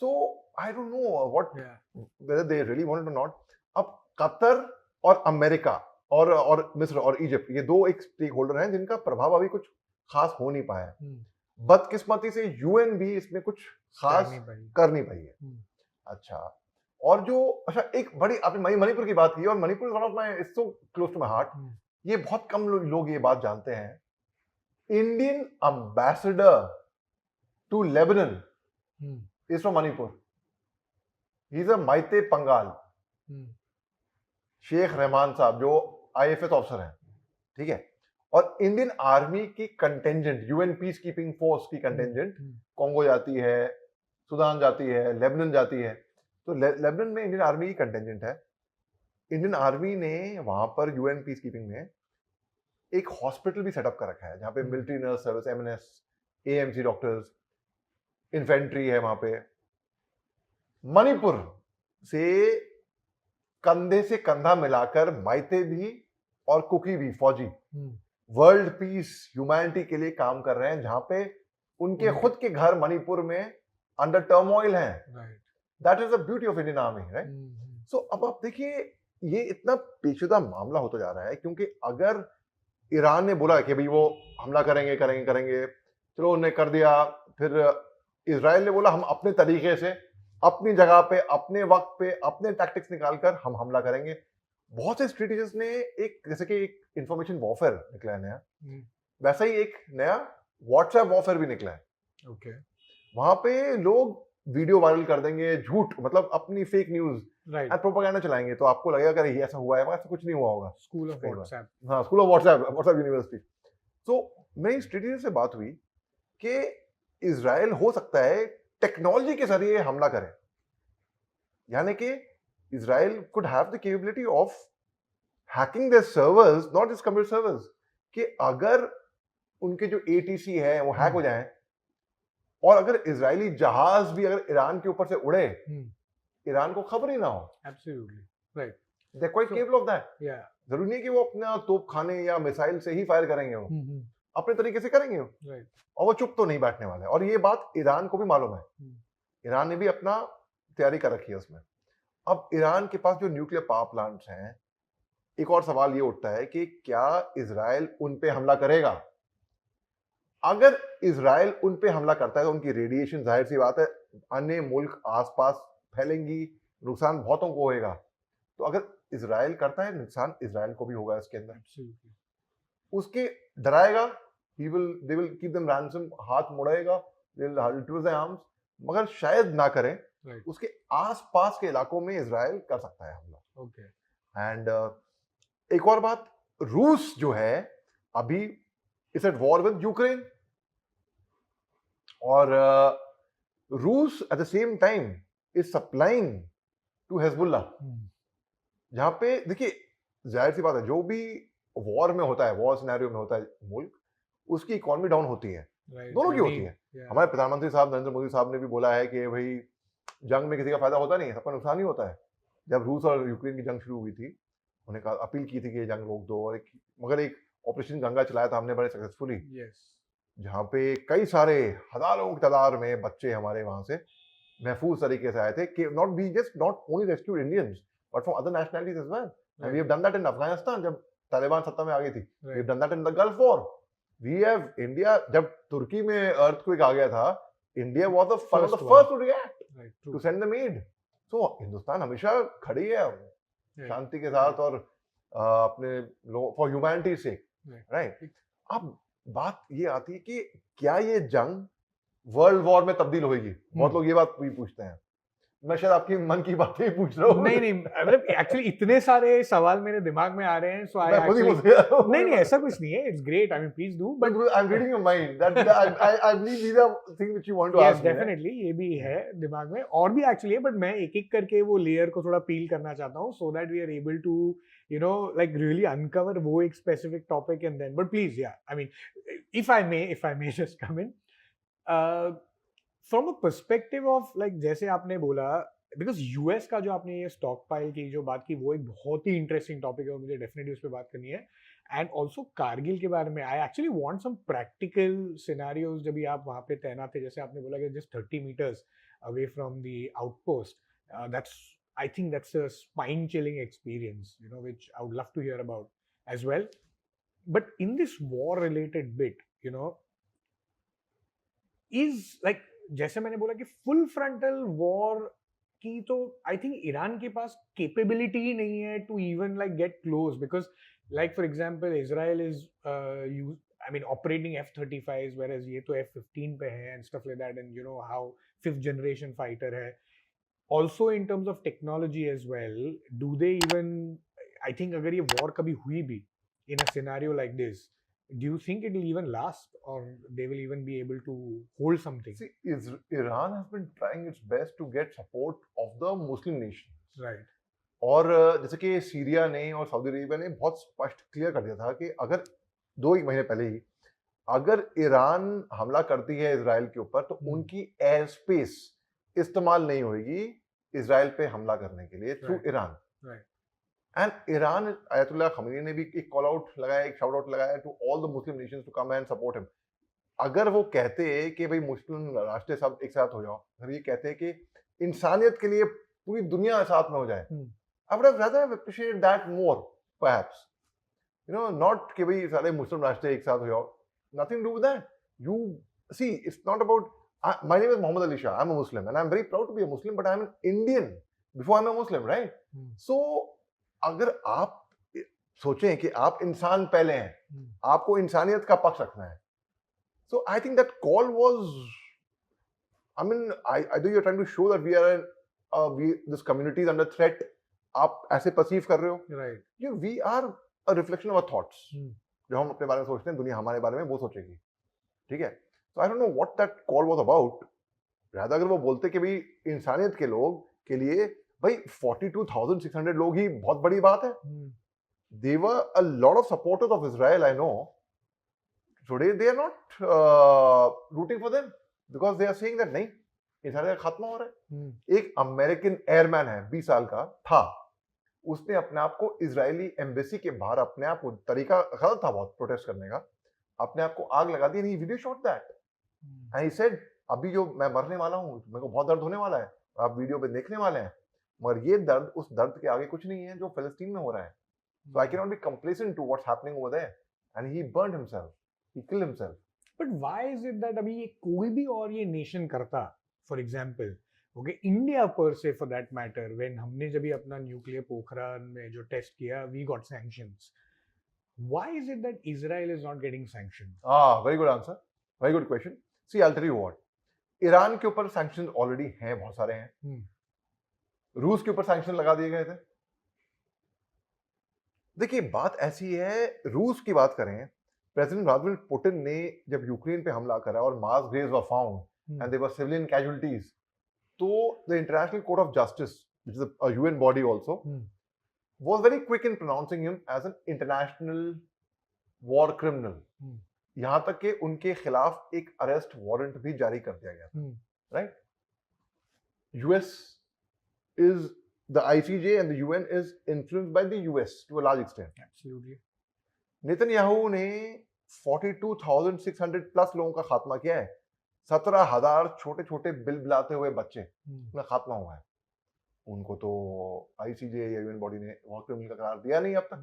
So I don't know what, whether they really want और नॉट। अब कतर और अमेरिका और मिस्र और इजिप्ट, ये 2 एक स्टेक होल्डर हैं जिनका प्रभाव अभी कुछ खास हो नहीं पाया है। बदकिस्मती से यूएन भी इसमें कुछ खास कर नहीं पाई है। अच्छा, और जो, अच्छा, एक बड़ी, आपने मणिपुर की बात की, और Manipur one of my, it's so close to my heart. ये बहुत कम लोग ये बात जानते हैं। Indian ambassador to Lebanon is from Manipur. He is a Meitei Pangal, Sheikh Rahman साहब, जो IFS ऑफिसर हैं, ठीक है। और इंडियन आर्मी की contingent, UN peace keeping force की कंटेंजेंट कॉन्गो जाती है, सुदान जाती है, लेबनान जाती है। तो लेबनान में इंडियन आर्मी की कंटेंजेंट है। इंडियन आर्मी ने वहां पर यूएन पीस कीपिंग में एक हॉस्पिटल भी सेटअप कर रखा है, जहां पे military nurse service, MNS, AMC doctors, infantry है वहां पे। मणिपुर से कंधे से कंधा मिलाकर माइते भी और कुकी भी, फौजी, वर्ल्ड पीस, ह्यूमैनिटी के लिए काम कर रहे हैं, जहां पे उनके खुद के घर मणिपुर में अंडर टर्मोइल हैं। That is the beauty of Indian army, right? So अब आप देखिए, ये इतना पेचीदा मामला होता जा रहा है, क्योंकि अगर ईरान ने बोला कि भाई वो हमला करेंगे, चलो उन्होंने कर दिया, फिर इजराइल ने बोला हम अपने तरीके से, अपनी जगह पे, अपने वक्त पे, अपने टैक्टिक्स निकालकर हम हमला करेंगे। बहुत से स्ट्रेटेजिस्ट ने एक, जैसे कि एक इंफॉर्मेशन वॉरफेयर निकला है नया, वैसा ही एक नया व्हाट्सएप वॉरफेयर भी निकला है। ओके, वहां पे लोग वीडियो वायरल कर देंगे, झूठ, मतलब अपनी फेक न्यूज राइट, प्रोपेगेंडा चलाएंगे, तो आपको लगेगा कि ये ऐसा हुआ है, मगर ऐसा कुछ नहीं हुआ होगा। स्कूल ऑफ व्हाट्सएप, हाँ, स्कूल ऑफ व्हाट्सएप यूनिवर्सिटी। तो मेरी स्ट्रेटेजी से बात हुई कि इजराइल हो सकता है टेक्नोलॉजी के जरिए हमला करे, यानी कि Israel could have the capability of hacking their servers, not just computer servers, कि अगर उनके जो ATC है वो हैक हो जाए, और अगर इजरायली जहाज भी अगर ईरान के ऊपर से उड़े, ईरान को खबर ही ना हो। Absolutely right, they are quite capable of that. या जरूरी नहीं कि वो अपना तोप खाने या मिसाइल से ही फायर करेंगे, वो अपने तरीके से करेंगे, राइट, और वो चुप तो नहीं बैठने वाले। और ये बात ईरान को भी मालूम है, ईरान ने भी अपना तैयारी कर रखी है उसमें। अब ईरान के पास जो न्यूक्लियर पावर प्लांट्स हैं, एक और सवाल ये उठता है कि क्या इजराइल उन पे हमला करेगा? अगर इजराइल उन पे हमला करता है तो उनकी रेडिएशन, जाहिर सी बात है, अन्य मुल्क आसपास फैलेंगी, नुकसान बहुतों को होगा। तो अगर इजराइल करता है, नुकसान इजराइल को भी होगा इसके अंदर। उसके डराएगा, they will keep them ransom, हाथ मुड़ाएगा, they will twist their arms, मगर शायद ना करें। उसके आसपास के इलाकों में इजराइल कर सकता है हमला। ओके, एंड एक और बात, रूस जो है अभी is at war with Ukraine, और रूस at the same time is supplying to Hezbollah, जहां पे देखिए, जाहिर सी बात है, जो भी वॉर में होता है, वॉर सिनेरियो में होता है मुल्क, उसकी इकोनॉमी डाउन होती है, दोनों की होती है। हमारे प्रधानमंत्री साहब नरेंद्र मोदी साहब ने भी बोला है कि भाई जंग में किसी का फायदा होता नहीं है, सबका नुकसान ही होता है। जब रूस और यूक्रेन की जंग शुरू हुई थी, उन्होंने कहा, अपील की थी कि ये जंग रोक दो, और मगर एक ऑपरेशन गंगा चलाया था हमने बड़े सक्सेसफुली, yes जहाँ पे कई सारे हजारों की तादाद में बच्चे हमारे वहां से महफूज तरीके से आए थे कि not only rescued Indians but from other nationalities as well, and we have done that in Afghanistan जब तालिबान सत्ता में आ गई थी, we have done that in the gulf war, we have India जब तुर्की में अर्थक्वेक आ गया था, India was the first to react to send the aid. So Hindustan हमेशा खड़ी है शांति के साथ और अपने लोगों फॉर ह्यूमैनिटी से, राइट। अब बात ये आती है कि क्या ये जंग वर्ल्ड वॉर में तब्दील होगी? बहुत लोग ये बात भी पूछते हैं, मैं शायद आपकी मन की बातें ही पूछ रहा हूँ। नहीं मतलब एक्चुअली इतने सारे सवाल मेरे दिमाग में आ रहे हैं, सो आई एक्चुअली नहीं ऐसा कुछ नहीं है, it's great, I mean please do, but I am reading your mind that I believe these are things which you want to ask. Definitely ये भी है दिमाग में और भी एक्चुअली है, बट मैं एक एक करके वो लेयर को थोड़ा पील करना चाहता हूँ so that we are able to you know like really uncover वो एक specific topic and then but please yeah I mean if I may just come in from a perspective of like जैसे आपने बोला because US का जो आपने ये stock pile की जो बात की वो एक बहुत ही इंटरेस्टिंग टॉपिक है और मुझे डेफिनेटली उस पर बात करनी है, एंड ऑल्सो कारगिल के बारे में I actually want some practical scenarios जब भी आप वहाँ पे तैनात थे, जैसे आपने बोला कि just 30 meters away from the outpost, that's I think that's a spine-chilling experience, you know, which I would love to hear about as well. But in this war-related bit, you know, is like जैसे मैंने बोला कि full frontal war की तो I think Iran के पास capability ही नहीं है to even like get close, because like for example Israel is operating F-35s whereas ये तो F-15 पे है and stuff like that, and you know how 5th generation fighter है. Also in terms of technology as well, do they even, I think अगर ये war कभी हुई भी in a scenario like this, do you think it will even last or they will even be able to hold something? See, Iran has been trying its best to get support of the Muslim nations. Right. और जैसे कि Syria ने और Saudi Arabia ने बहुत स्पष्ट clear कर दिया था कि अगर 2-1 महीने पहले ही अगर ईरान हमला करती है इजराइल के ऊपर तो उनकी एयर स्पेस इस्तेमाल नहीं होगी इजराइल पे हमला करने के लिए through Iran, and Iran Ayatollah Khamenei ने भी एक कॉल आउट लगाया, एक शाउट आउट लगाया to all the Muslim nations to come and support him. अगर वो कहते कि भाई मुस्लिम राष्ट्र सब एक साथ हो जाओ, अगर ये कहते कि इंसानियत के लिए पूरी दुनिया साथ में हो जाए, I would have rather appreciated that more perhaps, you know, not कि भाई सारे मुस्लिम राष्ट्र एक साथ हो जाओ, nothing to do with that. You see, it's not about my name is Mohammad Ali Shah. I'm a Muslim and I'm very proud to be a Muslim, but I'm an Indian before I'm a Muslim, right? So अगर आप सोचें कि आप इंसान पहले हैं, आपको इंसानियत का पक्ष रखना है, so I think that call was, I mean, I think you're trying to show that this community is under threat. आप ऐसे perceive कर रहे हो, right? Yeah, we are a reflection of our thoughts. जो हम अपने बारे में सोचते हैं, दुनिया हमारे बारे में वो सोचेगी, ठीक है? So I don't know what that call was about. rather अगर वो बोलते कि भाई इंसानियत के लोग के लिए भाई 42,600 लोग ही बहुत बड़ी बात है. They were a lot of supporters of Israel, I know. Today they are not rooting for them because they are saying that नहीं, इंसानियत खत्म हो रहा है. एक अमेरिकन एयरमैन है 20 साल का था, उसने अपने आप को इजरायली एम्बेसी के बाहर अपने आप को, तरीका गलत था बहुत प्रोटेस्ट करने का, अपने आप को आग लगा दी, नहीं video shot that and he said अभी जो मैं मरने वाला हूँ, मेरे को बहुत दर्द होने वाला है, आप वीडियो पे देखने वाले हैं, मगर ये दर्द उस दर्द के आगे कुछ नहीं है जो फिलिस्तीन में हो रहा है. So I can not be complacent to what's happening over there and he burned himself, he killed himself. But why is it that अभी ये कोई भी और ये नेशन करता, फॉर एग्जांपल ओके इंडिया पर से फॉर दैट मैटर, व्हेन हमने जब भी अपना न्यूक्लियर पोखरान में जो टेस्ट किया, we got sanctions. Why is it that Israel is not getting sanction? Very good answer, very good question. See I will tell you what, Iran के ऊपर sanctions already हैं, बहुत सारे हैं. रूस के ऊपर सैंक्शन लगा दिए गए थे. देखिए बात ऐसी है, रूस की बात करें, प्रेसिडेंट व्लादिमीर पुतिन ने जब यूक्रेन पे हमला करा और mass graves were found and there were civilian casualties, तो the international court of justice, which is a UN body also, was very quick in pronouncing him as an international war criminal. यहां तक कि उनके खिलाफ एक arrest warrant भी जारी कर दिया गया था, right? US is the ICJ and the UN is influenced by the US to a large extent. Absolutely. Netanyahu ने 42,600 प्लस लोगों का खात्मा किया है। 17,000 छोटे छोटे बिल बिलाते हुए बच्चे का खात्मा हुआ है। उनको तो आईसीजे या यूएन बॉडी ने वॉर क्रिमिनल का करार दिया नहीं अब तक।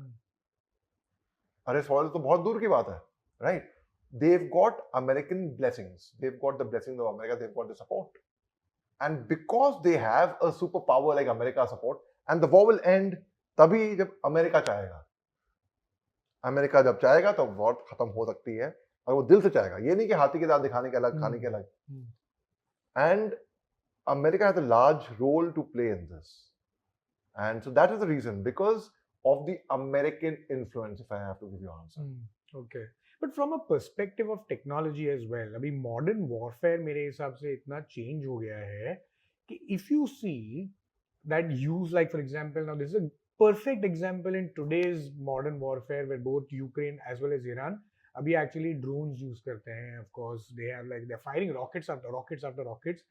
अरेस्ट वारंट तो बहुत दूर की बात है, right? They've got American blessings. They've got the blessings of America. They've got the support. And because they have a superpower like America support, and the war will end तभी जब America चाहेगा। America जब चाहेगा तो war खत्म हो सकती है, और वो दिल से चाहेगा। ये नहीं कि हाथी के दांत दिखाने के अलग, खाने के अलग। And America has a large role to play in this. And so that is the reason, because of the American influence, if I have to give you an answer. Okay. But from a perspective of technology as well, अभी modern warfare मेरे हिसाब से इतना change हो गया है कि if you see that use, like for example, now this is a perfect example in today's modern warfare where both Ukraine as well as Iran अभी actually drones use करते हैं. Of course, they have like they're firing rockets after rockets after rockets.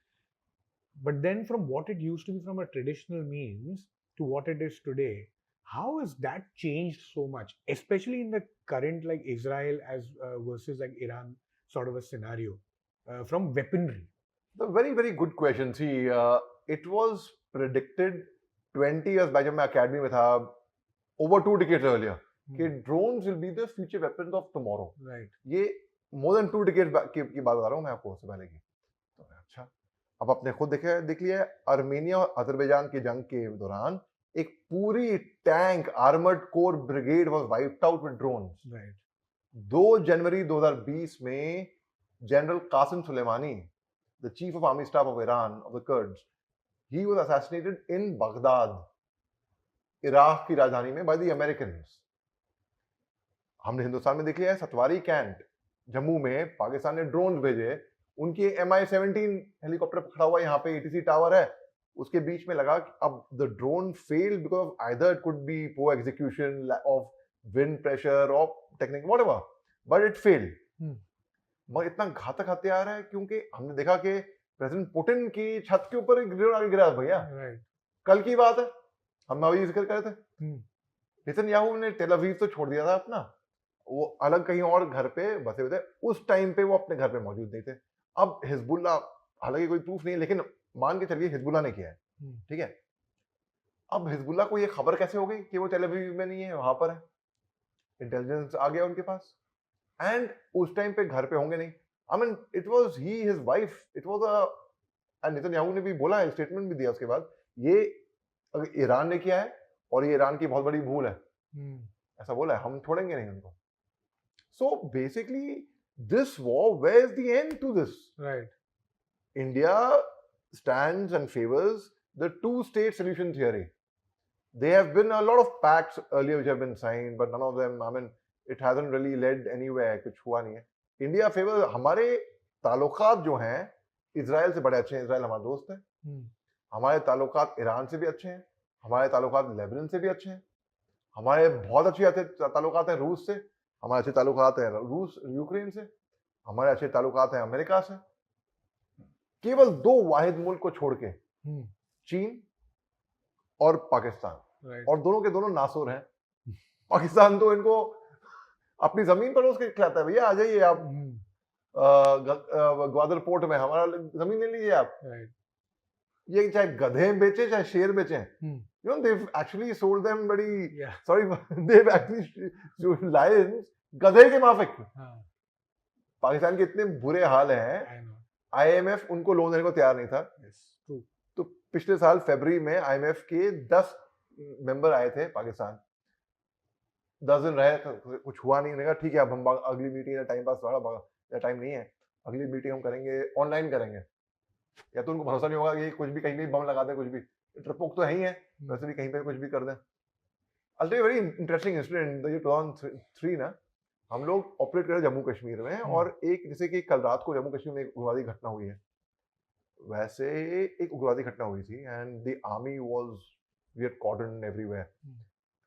But then from what it used to be from a traditional means to what it is today, how has that changed so much, especially in the current like Israel as versus like Iran sort of a scenario from weaponry? The very, very good question. See, it was predicted 20 years back जब मैं academy में था, over 2 decades earlier, कि drones will be the future weapons of tomorrow. Right. ये more than 2 decades back की बात बता रहा हूँ मैं आपको, उससे पहले की। तो अच्छा, अब आपने खुद देख लिया, अर्मेनिया और अजरबैजान की जंग के दौरान एक पूरी tank armoured corps brigade was wiped out with drones. Right. 2 जनवरी 2020 में general Qasem Soleimani, the chief of army staff of Iran, of the Kurds, he was assassinated in Baghdad, Iraq की राजधानी में, by the Americans. हमने हिंदुस्तान में देख लिया है, सतवारी कैंट जम्मू में पाकिस्तान ने ड्रोन भेजे, उनकी MI-17 हेलीकॉप्टर खड़ा हुआ यहाँ पे ATC टावर है, उसके बीच में लगा। अब the drone failed because of either it could be poor execution of wind pressure or technique, whatever, but it failed. मगर इतना घातक हथियार है क्योंकि हमने देखा कि प्रेसिडेंट पुतिन की छत के ऊपर ड्रोन आगे गिरा भैया। कल की बात है, हम अभी जिक्र कर रहे थे। नेतन्याहू ने टेल अवीव तो छोड़ दिया था अपना, वो अलग कहीं और घर पे बसे हुए थे। उस टाइम पे वो अपने घर पे मौजूद नहीं थे। अब हिजबुल्लाह, हालांकि कोई प्रूफ नहीं है, लेकिन मान के चलिए हिजबुल्लाह ने किया है, ठीक है। अब हिजबुल्लाह को ये खबर कैसे हो गई कि वो टेल अवीव में नहीं है, वहां पर है? इंटेलिजेंस आ गया उनके पास, एंड उस टाइम पे घर पे होंगे नहीं। आई mean it was he, his wife, it was a, Netanyahu ने भी बोला है, स्टेटमेंट भी दिया उसके बाद, ये अगर ईरान ने किया है और ये ईरान की बहुत बड़ी भूल है, ऐसा बोला है, हम छोड़ेंगे नहीं उनको। So basically this war, where is the end to this? Right. India stands and favors the two-state solution theory. There have been a lot of pacts earlier which have been signed, but none of them, I mean, it hasn't really led anywhere. कुछ हुआ नहीं है। India favors, हमारे ताल्लुकात जो हैं Israel से बड़े अच्छे हैं, इजराइल हमारा दोस्त है। हमारे ताल्लुकात ईरान से भी अच्छे हैं, हमारे ताल्लुकात लेबनान से भी अच्छे हैं, हमारे बहुत अच्छे ताल्लुकात हैं रूस से, हमारे अच्छे ताल्लुकात हैं रूस यूक्रेन से, हमारे अच्छे ताल्लुकात हैं अमेरिका से। केवल 2 वाहिद मुल्क को छोड़ के, चीन और पाकिस्तान, Right. और दोनों के दोनों नासुर हैं। पाकिस्तान तो इनको अपनी जमीन पर उसके खिलाता है, भैया आ जाइए आप ग्वादर पोर्ट में, हमारा जमीन ले लीजिए आप। Right. ये चाहे गधे बेचे चाहे शेर बेचे, you know, they've actually sold them very, Yeah. sorry, they've actually sold lions गधे के माफिक। पाकिस्तान के इतने बुरे हाल हैं, I know. IMF उनको लोन देने को तैयार नहीं था। Yes. True. तो पिछले साल फरवरी में IMF के 10 मेंबर आए थे पाकिस्तान, 10 दिन रहे, कुछ हुआ नहीं। उन्होंने कहा ठीक है, अब हम अगली मीटिंग या टाइम पास वाला टाइम नहीं है, अगली मीटिंग हम करेंगे, ऑनलाइन करेंगे। या तो उनको भरोसा नहीं होगा कि कुछ भी कहीं भी बम लगा दें, कुछ भी, ट्रपोक तो है ही है, वैसे भी कहीं पे कुछ भी कर दें। I'll tell you a very interesting incident। ये 2003 ना, हम लोग ऑपरेट कर रहे जम्मू कश्मीर में, और एक जैसे कि कल रात को जम्मू कश्मीर में एक उग्रवादी घटना हुई है, वैसे एक उग्रवादी घटना हुई थी, and the army was, we are cordon everywhere,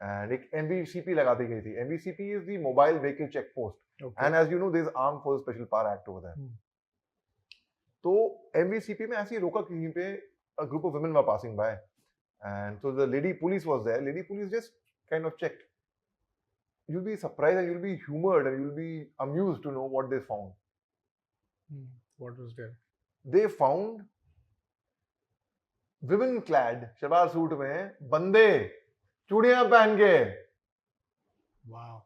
and एक MVCP लगा दी गई थी। MVCP is the mobile vehicle check post, and as you know there is armed force special power act over there. तो MVCP में ऐसे ही रोका कहीं पे, a group of women were passing by, and so the lady police was there. Lady police just kind of checked, you'll be surprised and you'll be humored and you'll be amused to know what they found. What was there? They found women clad salwar suit में बंदे चूड़ियां पहन के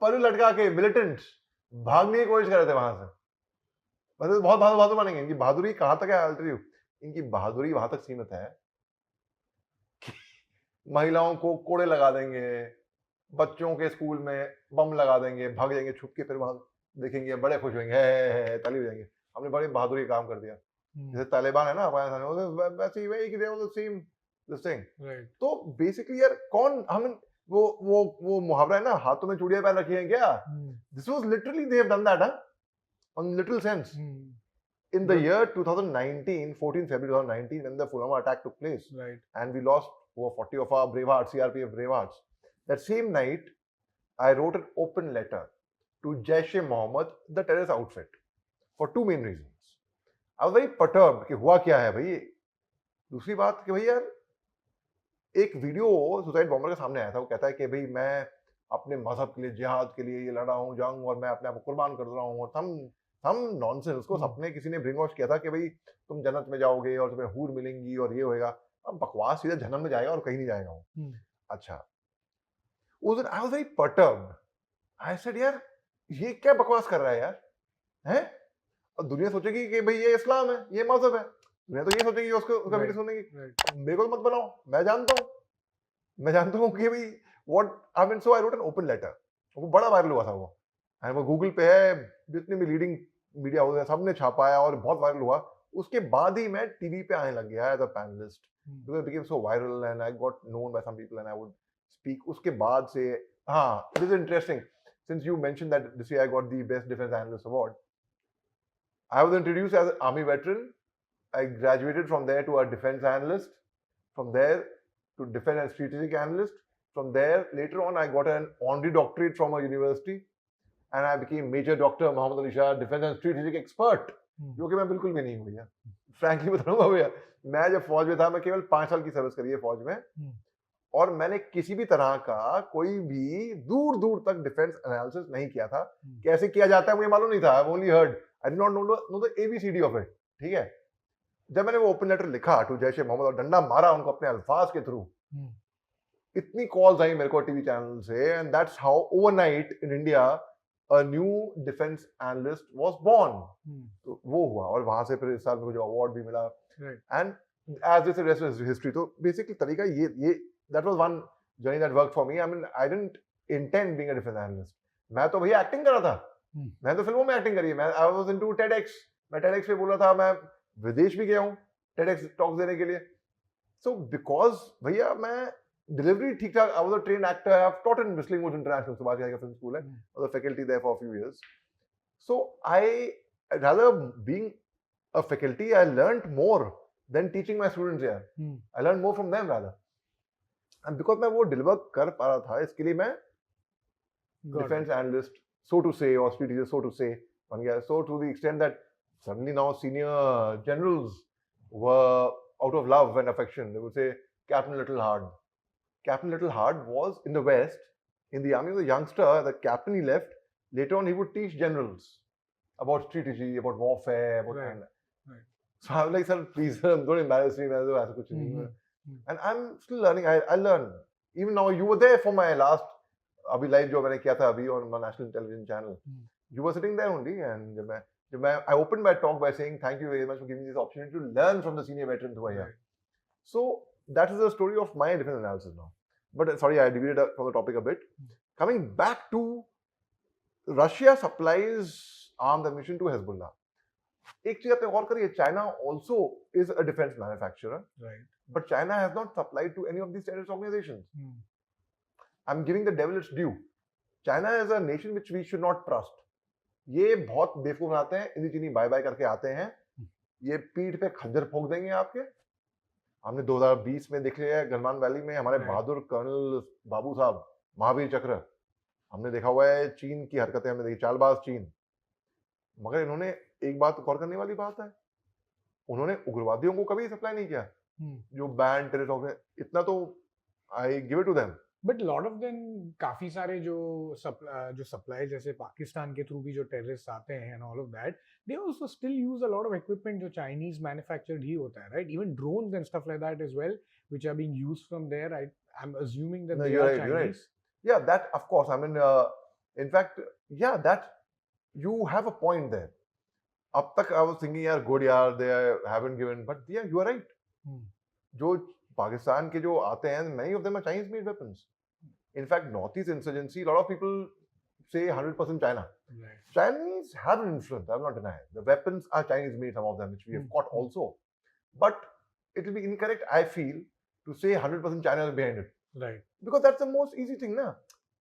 पल्लू लटका के militants भागने की कोशिश कर रहे थे वहां से। मतलब बहुत बहादुर बनेंगे। इनकी बहादुरी कहां तक है, अल्टर यू, इनकी बहादुरी वहां तक सीमित है कि महिलाओं को कोड़े लगा देंगे, बच्चों के स्कूल में बम लगा देंगे, भाग जाएंगे छुप के, फिर वहां देखेंगे बड़े खुश होंगे, है ताली बजाएंगे, हमने बड़ी बहादुरी काम कर दिया। जैसे तालिबान है ना अफगानिस्तान में, वैसे ही वही सेम दिस थिंग। तो बेसिकली यार कौन हम वो मुहावरा है ना, हाथों में चूड़ियां पहन रखी हैं क्या? This was literally they have done that on little sense. In the year 2019, 14 February 2019, when the Pulwama attack took place, and we lost over 40 of our bravehearts, CRPF bravehearts, that same night, I wrote an open letter to Jaish-e-Mohammed, the terrorist outfit, for two main reasons. I was very perturbed कि हुआ क्या है भाई। दूसरी बात कि भाई यार एक वीडियो सुसाइड बॉम्बर के सामने आया था, वो कहता है कि भाई मैं अपने मजहब के लिए, जिहाद के लिए ये लड़ा हूँ जंग, और मैं अपने आप को कुर्बान कर रहा हूँ, और हम नॉनसेंस। उसको सपने किसी ने ब्रिंग वॉश किया था कि भाई तुम जन्नत में जाओगे और तुम्हें हूर मिलेंगी और ये होएगा। अब बकवास, सीधा जन्नत में जाएगा और कहीं नहीं जाएगा वो। अच्छा, उस दिन I was very perturbed. I said यार ये क्या बकवास कर रहा है यार, हैं? और दुनिया सोचेगी कि भाई ये इस्लाम है, ये मजहब है, दुनिया तो ये सोचेगी उसका वीडियो सुनेगी। मेरे को मत बनाओ, मैं जानता हूँ कि भाई what I mean. So I wrote an open letter, वो बड़ा वायरल हुआ था वो, एंड वो गूगल पे है, जितने भी लीडिंग मीडिया हाउस है सबने छापाया और बहुत वायरल हुआ। उसके बाद ही मैं टीवी पे आने लग गया as a panelist, because it became so viral and I got known by some people and I would speak. उसके बाद से हाँ, it is interesting since you mentioned that this year I got the best defence analyst award. I was introduced as an army veteran, I graduated from there to a defense analyst, from there to defense and strategic analyst. From there, later on, I got an honorary doctorate from a university, and I became Major Doctor Mohammed Ali Shah, defense and strategic expert. जो कि मैं बिल्कुल भी नहीं हूँ भैया, frankly बताऊँगा भैया। मैं जब फौज में था, मैं केवल 5 साल की सर्विस करी है फौज में, और मैंने किसी भी तरह का कोई भी दूर दूर तक डिफेंस एनालिसिस नहीं किया था। कैसे किया जाता है मुझे मालूम नहीं था, I only heard, I did not know the ABCD of it। ठीक है, जब मैंने वो ओपन लेटर लिखा टू जैश-ए-मोहम्मद और डंडा मारा उनको अपने अल्फाज के थ्रू, इतनी कॉल्स आई मेरे को टीवी चैनल से, and that's how overnight in India a new defence analyst was born. तो वो हुआ, और वहां से फिर इस साल मुझे अवार्ड भी मिला, and as this rest is history. तो बेसिकली तरीका ये that was one journey that worked for me. I mean I didn't intend being a defence analyst. मैं तो भैया एक्टिंग कर रहा था, मैं तो फिल्मों में एक्टिंग करी है। मैं आई वाज इनटू TEDx, मैं TEDx पे बोला था, मैं विदेश भी गया हूँ TEDx टॉक्स देने के लिए। सो बिकॉज भैया मैं डिलीवरी ठीक ठाक, I was a trained actor, I have taught in Whistling Woods International, Subhash Ghai का फिल्म स्कूल है, और the faculty there for a few years. So I rather being a faculty, I learned more than teaching my students यार। I learn more from them rather, and because मैं वो deliver कर पा रहा था, इसके लिए मैं डिफेंस एनालिस्ट सो टू से और स्ट्रेटेजिस्ट सो टू से बन गया। So to the extent that suddenly now senior generals were out of love and affection. They would say, Captain Little Hard. Captain Little Hard was in the West, in the army, was a youngster, the captain he left. Later on, he would teach generals about strategy, about warfare, about right. So I was like, sir, please, don't embarrass me. And I'm still learning. I learn. Even now, you were there for my last abhi live jo maine kiya tha abhi on my national television channel. You were sitting there only, and I opened my talk by saying thank you very much for giving me this opportunity to learn from the senior veterans who are here. So that is the story of my defense analysis now. But sorry, I deviated from the topic a bit. Coming back to Russia supplies arms ammunition to Hezbollah. एक चीज आपने गौर करिए, China also is a defense manufacturer, right? But China has not supplied to any of these terrorist organizations. I'm giving the devil its due. China is a nation which we should not trust. ये बहुत बेवकूफ बनाते हैं, इन्हीं चीनी bye bye करके आते हैं, ये पीठ पे खंजर फोक देंगे आपके। हमने 2020 में देख लिया गलवान वैली में हमारे बहादुर कर्नल बाबू साहब, महावीर चक्र, हमने देखा हुआ है चीन की हरकतें, हमने देखी, चालबाज चीन। मगर इन्होंने एक बात गौर करने वाली बात है, उन्होंने उग्रवादियों को कभी सप्लाई नहीं किया, जो बैंड टेररिस्ट, इतना तो I give it to them. But lot of them काफी सारे जो सप्लाई जैसे पाकिस्तान के थ्रू भी जो टेररिस्ट आते हैं and all of that they also still use a lot of equipment जो चाइनीज मैन्युफैक्चर्ड ही होता है right even drones and stuff like that as well which are being used from there I am assuming that No, they you're are right. You're right. Chinese Yeah, that of course. I mean, in fact, yeah, that you have a point there. Up tak I was thinking, yeah, good, yeah, they haven't given, but yeah, you are right. जो पाकिस्तान के जो आते हैं, many of them are Chinese-made weapons. In fact, Northeast insurgency, a lot of people say 100% China. Right. Chinese have an influence. I will not deny it. The weapons are Chinese-made, some of them, which we have caught also. But it will be incorrect, I feel, to say 100% China is behind it. Right. Because that's the most easy thing, ना?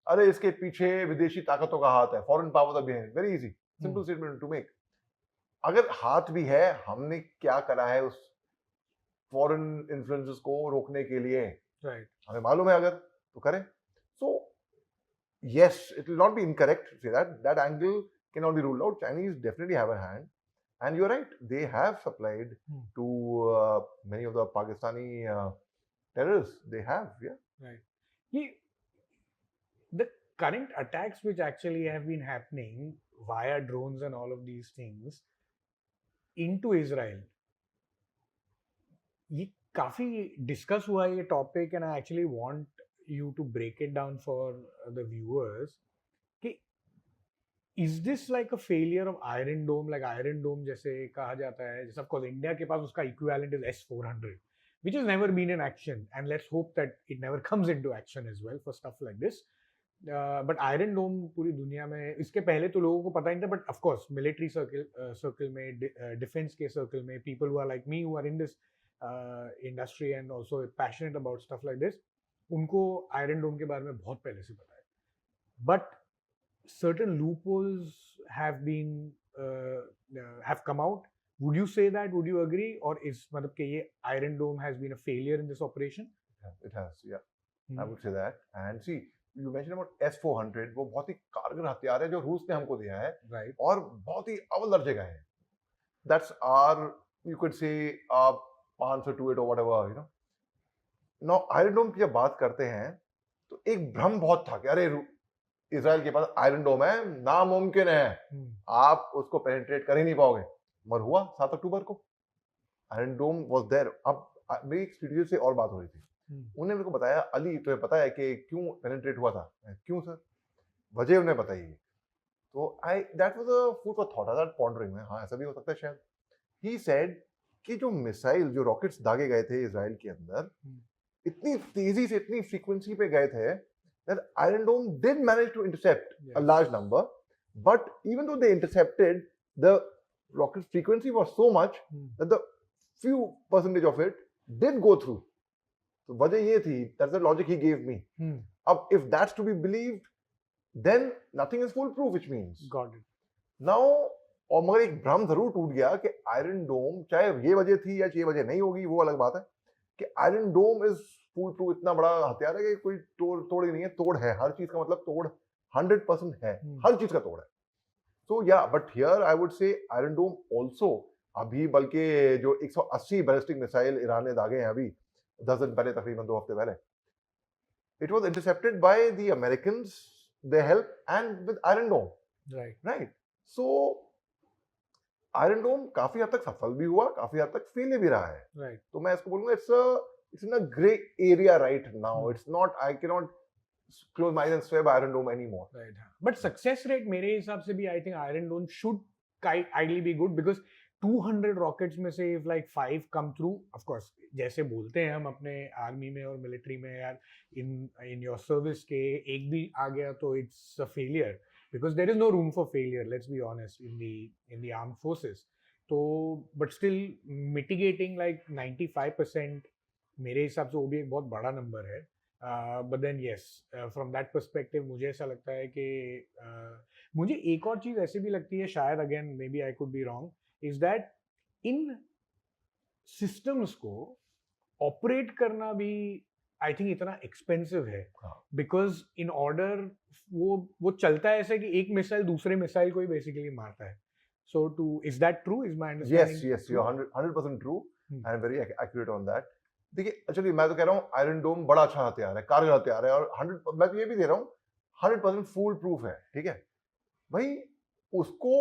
अरे इसके पीछे विदेशी ताकतों का हाथ है, foreign powers are behind it. Very easy, simple statement to make. अगर हाथ भी है, हमने क्या करा है उस foreign influences को रोकने के लिए? Right. हमें मालूम है अगर तो करें. So yes, it will not be incorrect to say that. That angle cannot be ruled out. Chinese definitely have a hand. And you're right, they have supplied to many of the Pakistani terrorists. They have, yeah. Right. The current attacks which actually have been happening via drones and all of these things into Israel, ये काफी discuss हुआ ये topic and I actually want you to break it down for the viewers कि is this like a failure of Iron Dome like Iron Dome जैसे कहा जाता है जैसे ऑफ कोर्स इंडिया के पास उसका equivalent is S-400 which has never been in action and let's hope that it never comes into action as well for stuff like this but iron dome पूरी दुनिया में इसके पहले तो लोगों को पता नहीं था but of course military circle में defense के circle में people who are like me who are in this industry and also passionate about stuff like this उनको iron dome के बारे में बहुत पहले से पता है but certain loopholes have been have come out. Would you say that? Would you agree? Or is मतलब कि ये Iron Dome has been a failure in this operation? It has, yeah. I would say that. And see, you mentioned about S-400. वो बहुत ही कारगर हथियार है जो रूस ने हमको दिया है. Right. और बहुत ही अव्वल दर्जे का है. That's our, you could say, answer to it or whatever, you know. Now, Iron Dome की जब बात करते हैं, तो एक भ्रम बहुत था कि अरे इजराइल के पास आयरन डोम है, नामुमकिन है, आप उसको पेनिट्रेट कर ही नहीं पाओगे. मगर हुआ 7 अक्टूबर को आयरन डोम वाज देयर. अब मेरी एक स्टूडियो से और बात हो रही थी. उन्होंने मेरे को बताया, अली तुम्हें पता है कि क्यों पेनिट्रेट हुआ था? क्यों सर? वजह उन्हें बताई. तो I that was a food for thought. I was pondering में, हाँ ऐसा भी हो सकता है शायद. ही सेड कि जो मिसाइल जो रॉकेट्स दागे गए थे इजराइल के अंदर इतनी तेजी से इतनी फ्रीक्वेंसी पे गए थे that Iron Dome did manage to intercept a large number, but even though they intercepted, the rocket frequency was so much that the few percentage of it did go through. So वजह ये थी, that's the logic he gave me. अब if that's to be believed, then nothing is foolproof, which means. Got it. Now, और मगर एक भ्रम जरूर टूट गया कि आयरन डोम चाहे ये वजह थी या ये वजह नहीं होगी, वो अलग बात है, कि Iron Dome is fool proof इतना बड़ा हथियार है कि कोई तोड़ ही नहीं है. तोड़ है, हर चीज का मतलब तोड़ 100% है, हर चीज का तोड़ है. सो या but here I would say Iron Dome also अभी बल्कि जो 180 बैलिस्टिक मिसाइल ईरान ने दागे हैं अभी 10 दिन पहले, तकरीबन 2 हफ्ते पहले, it was intercepted by the Americans, they help and with Iron Dome. Right. So Iron Dome काफी हद तक सफल भी हुआ, काफी हद तक फेल भी रहा है. Right. तो मैं इसको बोलूंगा it's in a gray area right now. It's not, I cannot close my eyes and swear by Iron Dome anymore. Right. But success rate मेरे हिसाब से भी I think Iron Dome should ideally be good because 200 rockets में से if like 5 come through, of course जैसे बोलते हैं हम अपने आर्मी में और मिलिट्री में यार in your service के एक भी आ गया तो it's a failure because there is no room for failure, let's be honest, in the armed forces. तो but still mitigating like 95% मेरे हिसाब से वो भी एक बहुत बड़ा नंबर है. But then yes, from that perspective मुझे ऐसा लगता है कि मुझे एक और चीज़ ऐसे भी लगती है, शायद again may be I could be wrong, is that इन सिस्टम्स को ऑपरेट करना भी आई थिंक इतना एक्सपेंसिव है बिकॉज इन ऑर्डर वो चलता है ऐसे कि एक मिसाइल दूसरे मिसाइल को ही बेसिकली मारता है. So is that true? Is my understanding? Yes, you're 100% true and very accurate on that. देखिए एक्चुअली मैं तो कह रहा हूँ आयरन डोम बड़ा अच्छा हथियार है, कारगर हथियार है, और 100 मैं तो ये भी दे रहा हूँ 100% फूल प्रूफ है, ठीक है भाई। उसको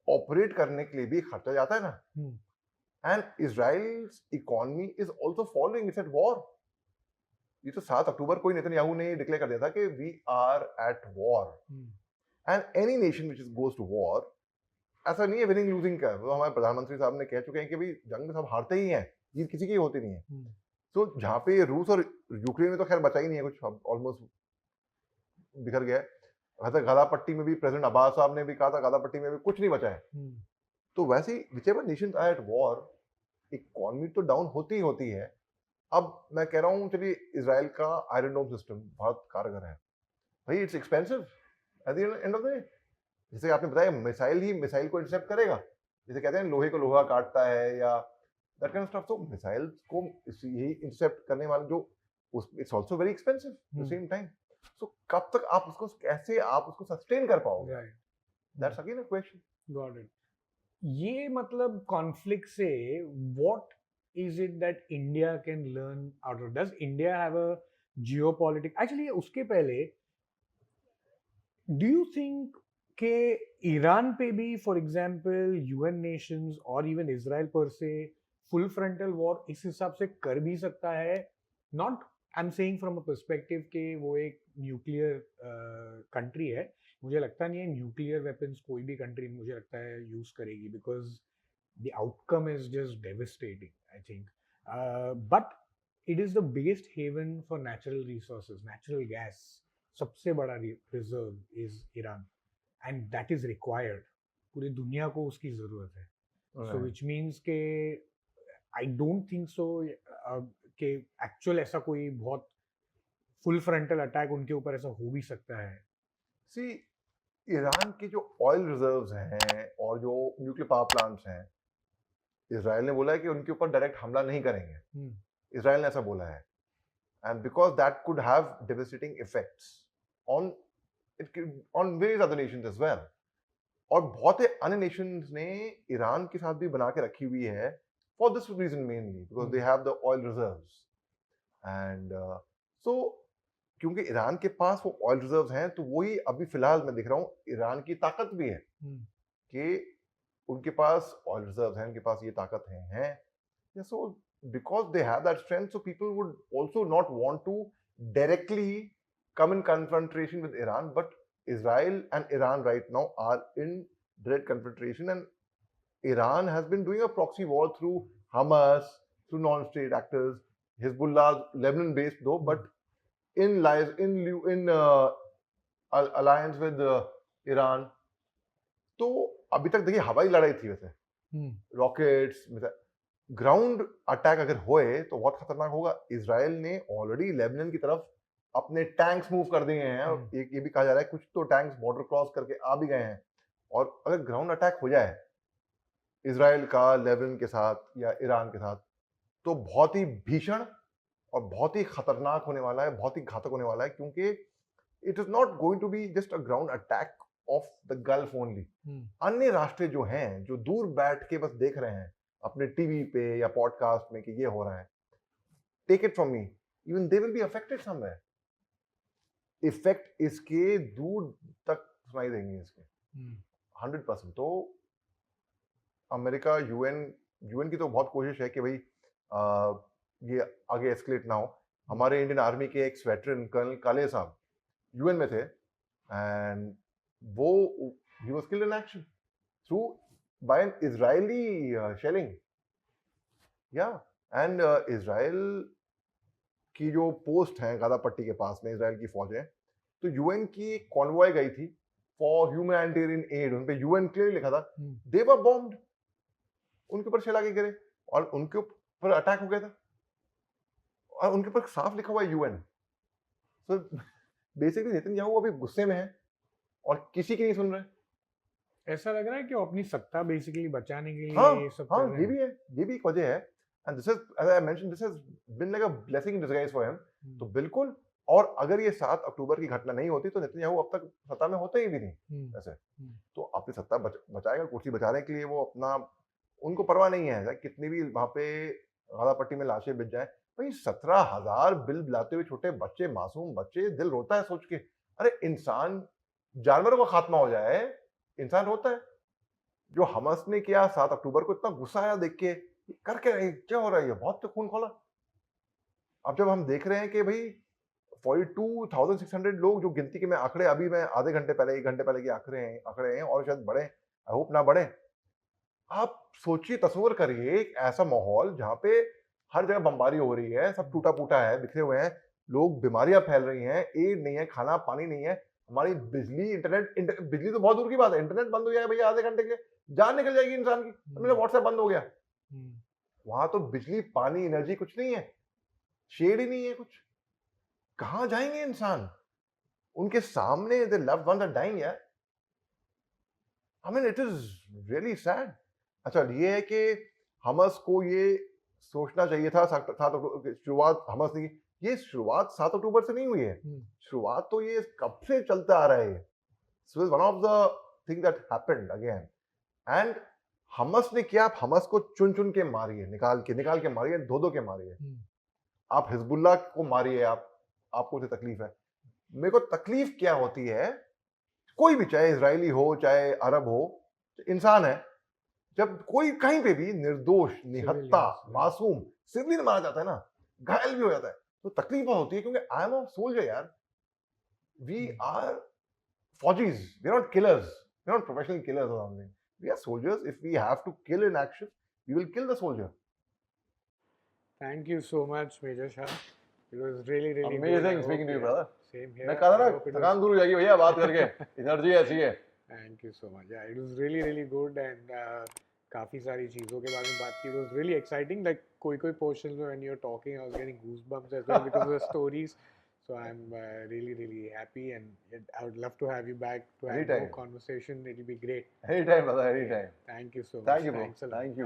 ऑपरेट करने के लिए भी खर्चा जाता है ना, and Israel's economy is also following, it's at war. ये तो 7 अक्टूबर को ही नेतन्याहू ने डिक्लेयर कर दिया था कि we are at war, and any nation which goes to war, ऐसा नहीं है विनिंग लूजिंग का। वो हमारे प्रधानमंत्री साहब ने कह चुके हैं कि भाई जंग में सब हारते ही हैं, जीत किसी की होती नहीं है। तो जहाँ पे रूस और यूक्रेन में तो खैर बचा ही नहीं है कुछ, ऑलमोस्ट बिखर गया है। वैसे गाजा पट्टी में भी प्रेसिडेंट अब्बास साहब ने भी कहा था गाजा पट्टी में भी कुछ नहीं बचा है। तो वैसे ही whichever nations are at war, economy तो डाउन होती ही होती है। अब मैं कह रहा हूँ चलिए इसराइल का आयरन डोम सिस्टम बहुत कारगर है भाई, it's expensive at the end of the day. जैसे आपने बताया मिसाइल ही मिसाइल को इंटरसेप्ट करेगा, जैसे कहते हैं लोहे को लोहा काटता है या दैट काइंड ऑफ स्टफ। तो मिसाइल को यही इंटरसेप्ट करने वाले जो it's also very expensive at the same time. So कब तक आप उसको कैसे आप उसको सस्टेन कर पाओगे, that's again a question. Got it. ये मतलब कॉन्फ्लिक्ट से what is it that India can learn out of? Does India have a geopolitic? Actually उसके पहले डू यू थिंक के ईरान पे भी फॉर एग्जांपल यूएन नेशंस और इवन इजराइल पर से फुल फ्रंटल वॉर इस हिसाब से कर भी सकता है? Not I am saying from a perspective के वो एक न्यूक्लियर कंट्री है, मुझे लगता नहीं है न्यूक्लियर वेपन्स कोई भी कंट्री मुझे लगता है यूज करेगी, because the outcome is just devastating I think. But it is the biggest haven for natural resources, natural gas सबसे बड़ा reserve is Iran, and that is required. पूरी दुनिया को उसकी जरूरत है। सो विच मीन्स के आई डोंट थिंक सो कि एक्चुअल ऐसा कोई बहुत फुल फ्रंटल अटैक उनके ऊपर ऐसा हो भी सकता है। सी ईरान के जो ऑयल रिजर्व्स हैं और जो न्यूक्लियर पावर प्लांट्स हैं, इजराइल ने बोला है कि उनके ऊपर डायरेक्ट हमला नहीं करेंगे। इजराइल ने ऐसा बोला है, and because that could have devastating effects on on various other nations as well. और बहुत से अन्य नेशंस ने ईरान के साथ भी बना के रखी हुई है for this reason mainly because they have the oil reserves. And so क्योंकि ईरान के पास वो ऑयल रिजर्व्स हैं, तो वही अभी फिलहाल मैं देख रहा हूँ ईरान की ताकत भी है कि उनके पास ऑयल रिजर्व्स हैं, उनके पास ये ताकत है। So because they have that strength, so people would also not want to directly come in confrontation with Iran, but Israel and Iran right now are in direct confrontation, and Iran has been doing a proxy war through Hamas, through non-state actors, Hezbollah, Lebanon-based though, but in alliance with Iran. तो अभी तक देखिए हवाई लड़ाई थी, वैसे rockets, ground attack अगर होए तो बहुत खतरनाक होगा। इजराइल ने ऑलरेडी लेबनान की तरफ अपने टैंक्स मूव कर दिए हैं, और ये भी कहा जा रहा है कुछ तो टैंक्स बॉर्डर क्रॉस करके आ भी गए हैं। और अगर ग्राउंड अटैक हो जाए इजराइल का लेबनान के साथ या ईरान के साथ, तो बहुत ही भीषण और बहुत ही खतरनाक होने वाला है, बहुत ही घातक होने वाला है, क्योंकि it is not going to be just a ground attack of the Gulf only. अन्य राष्ट्र जो हैं, जो दूर बैठ के बस देख रहे हैं अपने टीवी पे या पॉडकास्ट में कि ये हो रहा है, take it from me, even they will be affected somewhere. Effect इसके दूर तक सुनाई देंगे इसके 100%। तो अमेरिका, यूएन की तो बहुत कोशिश है कि भाई ये आगे एस्केलेट ना हो। हमारे इंडियन आर्मी के एक वेटरन कर्नल काले साहब यूएन में थे, एंड वो he was killed in action through by an Israeli shelling. या एंड इजराइल की जो पोस्ट है गाजा पट्टी के पास में, इजराइल की फौज है, तो यूएन की एक कॉन्वॉय गई थी फॉर ह्यूमैनिटेरियन एड, उन पे यूएन क्लियरली लिखा था दे वर बॉम्ब्ड, उनके ऊपर शेल आगे गिरे और उनके ऊपर अटैक हो गया था, और उनके ऊपर साफ लिखा हुआ है यूएन। सो बेसिकली नेतन्याहू अभी गुस्से में है और किसी की नहीं सुन रहे। ऐसा लग रहा है कि वो अपनी सत्ता बेसिकली बचाने के लिए हाँ, ये सब हाँ, कर रहे ये भी है, ये भी एक वजह है। And this is, as I mention, this has been like a blessing in disguise for him. तो बिल्कुल, और अगर ये 7 अक्टूबर की घटना नहीं होती तो नेतन्याहू अब तक सत्ता में होते ही भी नहीं ऐसे। तो अपनी सत्ता बचाएगा, कुर्सी बचाने के लिए वो अपना, उनको परवाह नहीं है कितनी भी वहां पे गाजा पट्टी में लाशें बिछ जाए, भाई 17,000 बिल बुलाते हुए छोटे बच्चे, मासूम बच्चे, दिल रोता है सोच के। अरे इंसान, जानवरों का खात्मा हो जाए, इंसान रोता है। जो हमास ने किया 7 अक्टूबर को, इतना गुस्सा आया देख के, कर क्या रहे, क्या हो रहा है, ये बहुत तो खून खोला। अब जब हम देख रहे हैं कि भाई 42,600 लोग, जो गिनती के मैं आंकड़े अभी मैं आधे घंटे पहले, 1 घंटे पहले के आंकड़े हैं और शायद बढ़े, आई होप ना बढ़े। आप सोचिए, तस्वीर करिए एक ऐसा माहौल जहां पे हर जगह बमबारी हो रही है, सब टूटा फूटा है, बिखरे हुए हैं लोग, बीमारियां फैल रही हैं, एड नहीं है, खाना पानी नहीं है, हमारी बिजली, बिजली तो बहुत दूर की बात है, इंटरनेट बंद हो जाए भैया आधे घंटे के, जान निकल जाएगी इंसान की। मेरा व्हाट्सएप बंद हो गया, वहां तो बिजली पानी एनर्जी कुछ नहीं है, शेड ही नहीं है कुछ। कहां जाएंगे इंसान? उनके सामने the loved ones are dying यार। I mean it is really sad. अच्छा, ये है कि हमस को ये सोचना चाहिए था, शुरुआत हमस ने की, ये शुरुआत 7 अक्टूबर से नहीं हुई है, शुरुआत तो ये कब से चलता आ रहा है। So is one of the thing that happened again. And Hamas ने किया, आप हमस को चुन चुन के मारिए, निकाल के मारिए, दो के मारिए। आप हिजबुल्लाह को मारिए, आपको उसे तकलीफ है। मेरे को तकलीफ क्या होती है, कोई भी, चाहे इजरायली हो चाहे अरब हो, इंसान है, जब कोई कहीं पे भी निर्दोष, निहत्ता, मासूम सिविलियन मारा जाता है ना, घायल भी हो जाता है, तो तकलीफ बहुत होती है, क्योंकि आई एम अ सोल्जर यार। वी आर फौजीज, we are not killers, we are not professional killers और something, we are soldiers. If we have to kill in action, we will kill the soldier. Thank you so much, Major Shah. It was really, really good. Amazing speaking to you, brother. Same here. मैं कहा था I ना, hope it थकान दूर हो जाएगी भैया बात करके, एनर्जी ऐसी है। Thank you so much. Yeah, it was really, really good and काफ़ी सारी चीज़ों के बारे में बात की. It was really exciting. Like कोई portions में when you're talking, I was getting goosebumps as well because of the stories. So I'm really, really happy and I would love to have you back to have more conversation. It'll be great. Anytime, brother, anytime. Thank you so much. Thank you, bro. Thanks a lot. Thank you.